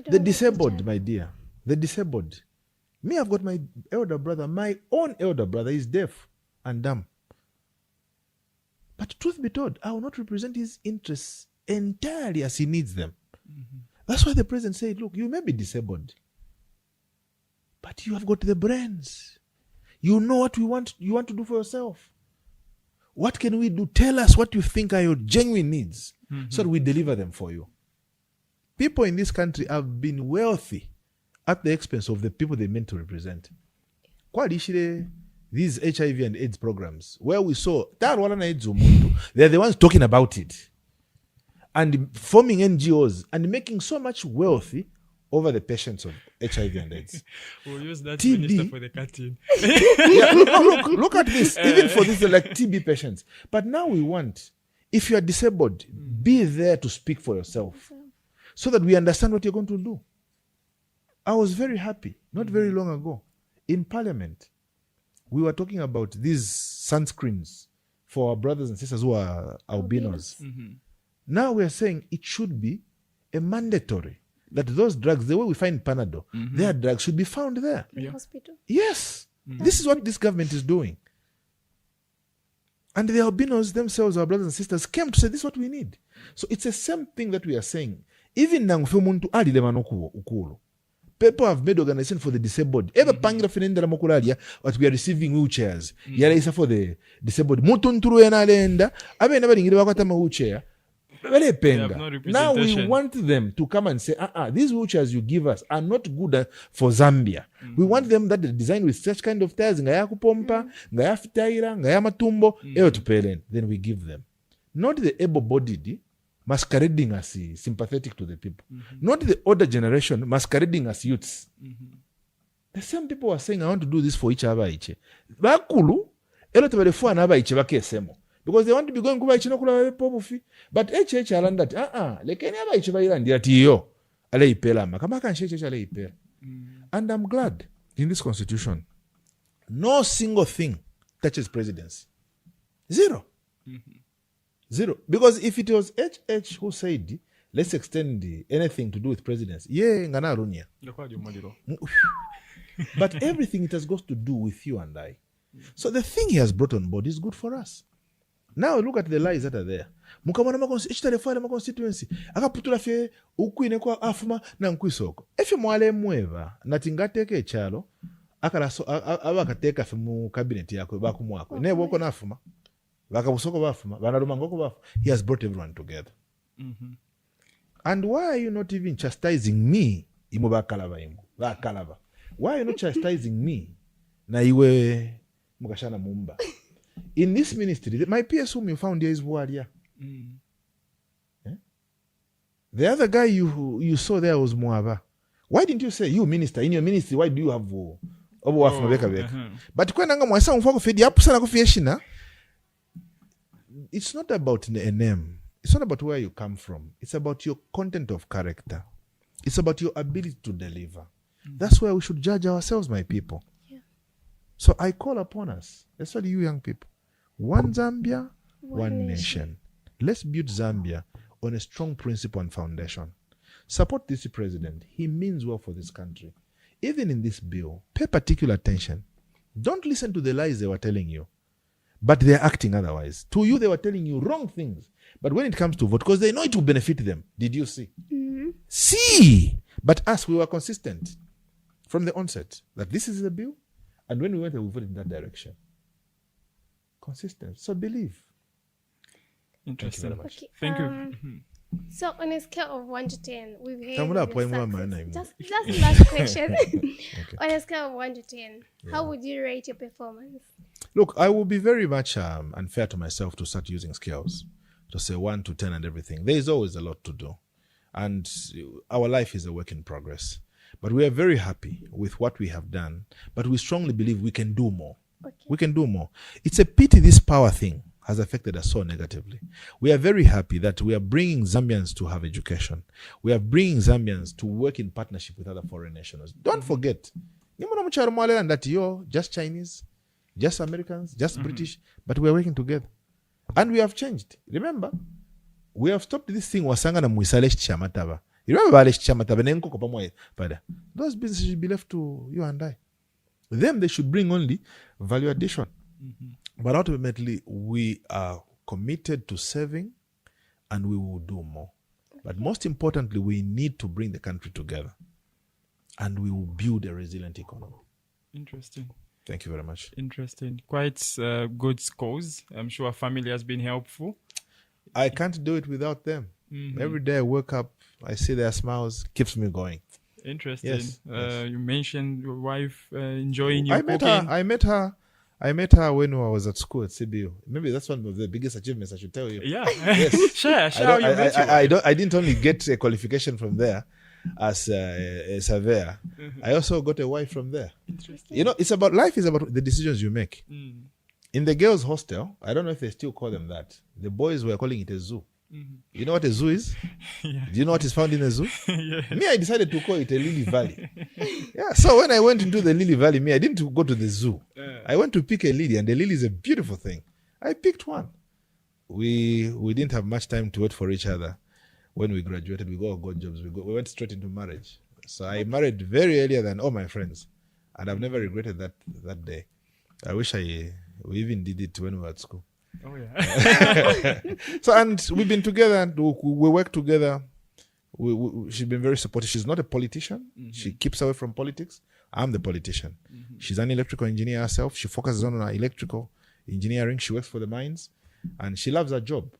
The disabled, my dear. The disabled. Me, I've got my elder brother. My own elder brother is deaf and dumb. But truth be told, I will not represent his interests entirely as he needs them. That's why the president said, look, you may be disabled, but you have got the brains. You know what you want to do for yourself. What can we do? Tell us what you think are your genuine needs so that we deliver them for you. People in this country have been wealthy at the expense of the people they meant to represent. These HIV and AIDS programs, where we saw, they're the ones talking about it and forming NGOs and making so much wealthy over the patients of HIV and AIDS. We'll use that TB, minister for the cutting. Look at this. Even for this, like TB patients. But now we want, if you are disabled, be there to speak for yourself so that we understand what you're going to do. I was very happy, not very long ago, in Parliament. We were talking about these sunscreens for our brothers and sisters who are albinos. Now we are saying it should be a mandatory that those drugs, the way we find Panadol, their drugs should be found there. In the hospital. Yes. This is what this government is doing. And the albinos themselves, our brothers and sisters, came to say this is what we need. So it's the same thing that we are saying. Even now, people have made organization for the disabled. Ever pangira finenda mokulalia, but we are receiving wheelchairs. Yala isa for the disabled. Mutunturu yanalenda. Abe never ingire wakata ma wheelchair. Now we want them to come and say, these wheelchairs you give us are not good for Zambia. We want them that are designed with such kind of tires. Ngaya kupompa, ngaya fitaira, ngaya matumbo. Then we give them. Not the able-bodied masquerading as sympathetic to the people. Not the older generation masquerading as youths. The same people are saying, I want to do this for each other. Bakulu, because they want to be going to but that and I'm glad in this constitution no single thing touches presidency. Zero. Because if it was HH who said let's extend anything to do with presidency, but everything it has got to do with you and I. So the thing he has brought on board is good for us. Now look at the lies that are there. Mukamana ma constituency. Akaputula fe ukwine kwa afuma na nkwisoko. Efe mwale mweva natingateke chalo akalaso abakateka fe mu cabinet yako bakumwako. Ne boko nafuma. Bakabusoko bafuma, banarumangoko bafuma. He has brought everyone together. And why are you not even chastising me? Imo bakalaba imo. Bakalaba. Why are you not chastising me? Na iwe mukashana mumba. In this ministry, my PS whom you found here is Waria. The other guy you saw there was Moaba. Why didn't you say, you minister, in your ministry, why do you have But it's not about a name. It's not about where you come from. It's about your content of character. It's about your ability to deliver. That's where we should judge ourselves, my people. So I call upon us, especially you young people, one Zambia, one nation. Let's build Zambia on a strong principle and foundation. Support this president. He means well for this country. Even in this bill, pay particular attention. Don't listen to the lies they were telling you, but they're acting otherwise. To you, they were telling you wrong things. But when it comes to vote, because they know it will benefit them. Did you see? See! But us, we were consistent from the onset that this is the bill. And when we went, we voted in that direction. Consistent. So believe. Interesting. Thank you very much. Thank you. So on a scale of 1 to 10, we've heard just last question. On a scale of 1 to 10, how would you rate your performance? Look, I will be very much unfair to myself to start using scales to say 1 to 10 and everything. There is always a lot to do. And our life is a work in progress. But we are very happy with what we have done. But we strongly believe we can do more. Okay. We can do more. It's a pity this power thing has affected us so negatively. We are very happy that we are bringing Zambians to have education. We are bringing Zambians to work in partnership with other foreign nationals. Don't forget, that you're just Chinese, just Americans, just British, but we are working together. And we have changed. Remember, we have stopped this thing wasanga na muisale chamataba. You remember bale chamataba nenkoko pamoja pada. Those businesses should be left to you and I. Them, they should bring only value addition. But ultimately, we are committed to serving and we will do more. But most importantly, we need to bring the country together and we will build a resilient economy. Interesting. Thank you very much. Interesting. Quite good scores. I'm sure family has been helpful. I can't do it without them. Every day I wake up, I see their smiles, keeps me going. Interesting. Yes. You mentioned your wife enjoying your I met cooking. I met her when I was at school at CBU. Maybe that's one of the biggest achievements I should tell you. Yeah. Yes. Share how you met your wife. I didn't only get a qualification from there as a surveyor. I also got a wife from there. Interesting. You know, life is about the decisions you make. In the girls' hostel, I don't know if they still call them that. The boys were calling it a zoo. You know what a zoo is? Yeah. Do you know what is found in a zoo? Yes. Me, I decided to call it a lily valley. Yeah. So when I went into the lily valley, I didn't go to the zoo. I went to pick a lily, and the lily is a beautiful thing. I picked one. We didn't have much time to wait for each other. When we graduated, we got jobs. We went straight into marriage. So I married very earlier than all my friends, and I've never regretted that day. I wish we even did it when we were at school. Oh, yeah. So, and we've been together, and we work together. She's been very supportive. She's not a politician. She keeps away from politics. I'm the politician. She's an electrical engineer herself. She focuses on her electrical engineering. She works for the mines, and she loves her job.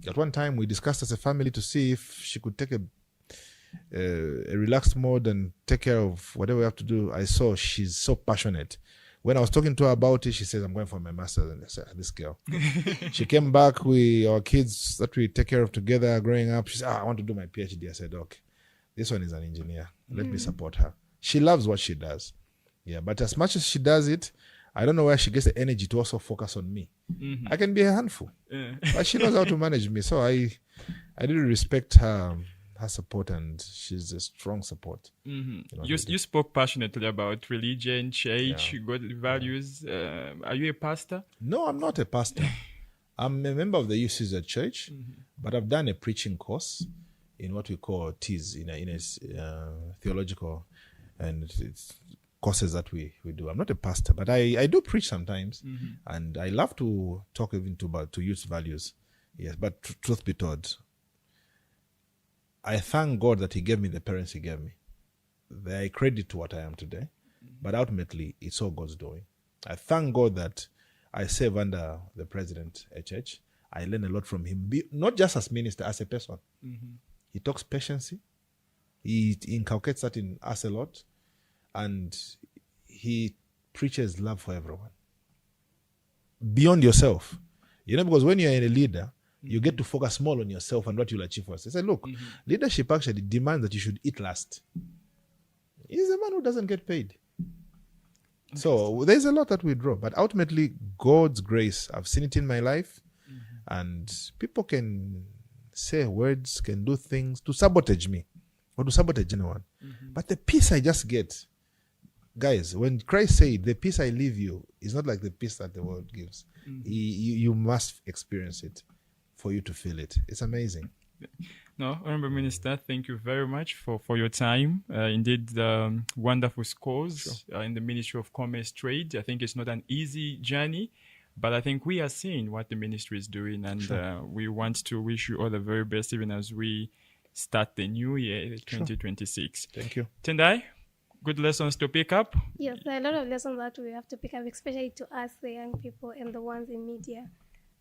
At one time, we discussed as a family to see if she could take a relaxed mode and take care of whatever we have to do. I saw she's so passionate. When I was talking to her about it, she says, I'm going for my master's. And I said, this girl. She came back with our kids that we take care of together growing up. She said, I want to do my PhD. I said, okay, this one is an engineer. Let me support her. She loves what she does. Yeah, but as much as she does it, I don't know where she gets the energy to also focus on me. I can be a handful. But she knows how to manage me. So I really respect her support, and she's a strong support. You spoke passionately about religion, church, God values. Are you a pastor? No, I'm not a pastor. I'm a member of the UCZ church, but I've done a preaching course in what we call TIS, in a theological and it's courses that we do. I'm not a pastor, but I do preach sometimes, and I love to talk even to youth values. Yes, but truth be told, I thank God that He gave me the parents He gave me. I credit to what I am today, but ultimately it's all God's doing. I thank God that I serve under the president HH. I learn a lot from him, not just as minister, as a person. He talks patience. He inculcates that in us a lot, and he preaches love for everyone. Beyond yourself. You know, because when you're a leader, you get to focus more on yourself and what you'll achieve first. I said, look, leadership actually demands that you should eat last. He's a man who doesn't get paid. So there's a lot that we draw. But ultimately, God's grace, I've seen it in my life. And people can say words, can do things to sabotage me or to sabotage anyone. But the peace I just get, guys, when Christ said, the peace I leave you is not like the peace that the world gives. You must experience it for you to feel it. It's amazing. No, Honorable Minister, thank you very much for your time. Indeed, wonderful scores in the Ministry of Commerce Trade. I think it's not an easy journey, but I think we are seeing what the ministry is doing, and we want to wish you all the very best even as we start the new year, 2026. Thank you. Tendai, good lessons to pick up. Yes, there are a lot of lessons that we have to pick up, especially to us, the young people and the ones in media.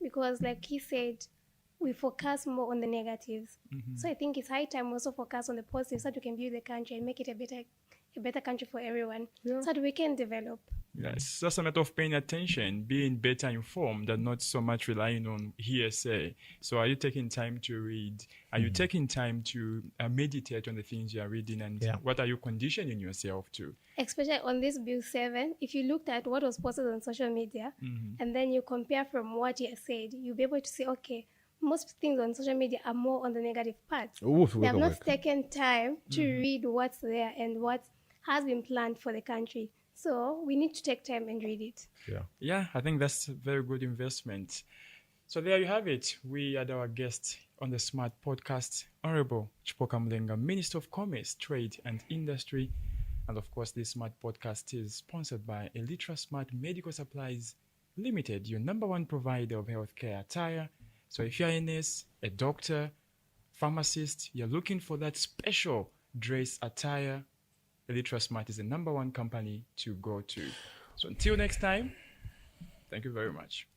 Because like he said, we focus more on the negatives. So I think it's high time we also focus on the positives so that we can build the country and make it a better a better country for everyone, so that we can develop. Yes, it's just a matter of paying attention, being better informed, and not so much relying on hearsay. So, are you taking time to read? Are you taking time to meditate on the things you are reading, and what are you conditioning yourself to? Especially on this Bill 7, if you looked at what was posted on social media and then you compare from what he has said, you'll be able to say, okay, most things on social media are more on the negative part. They have not taken time to read what's there and what has been planned for the country. So we need to take time and read it. Yeah, I think that's a very good investment. So there you have it. We had our guest on the Smart Podcast, Honorable Chipoka Mulenga, Minister of Commerce, Trade and Industry. And of course, this Smart Podcast is sponsored by Elitrasmart Medical Supplies Limited, your number one provider of healthcare attire. So if you're a nurse, a doctor, pharmacist, you're looking for that special dress attire, Elitrasmart is the number one company to go to. So until next time, thank you very much.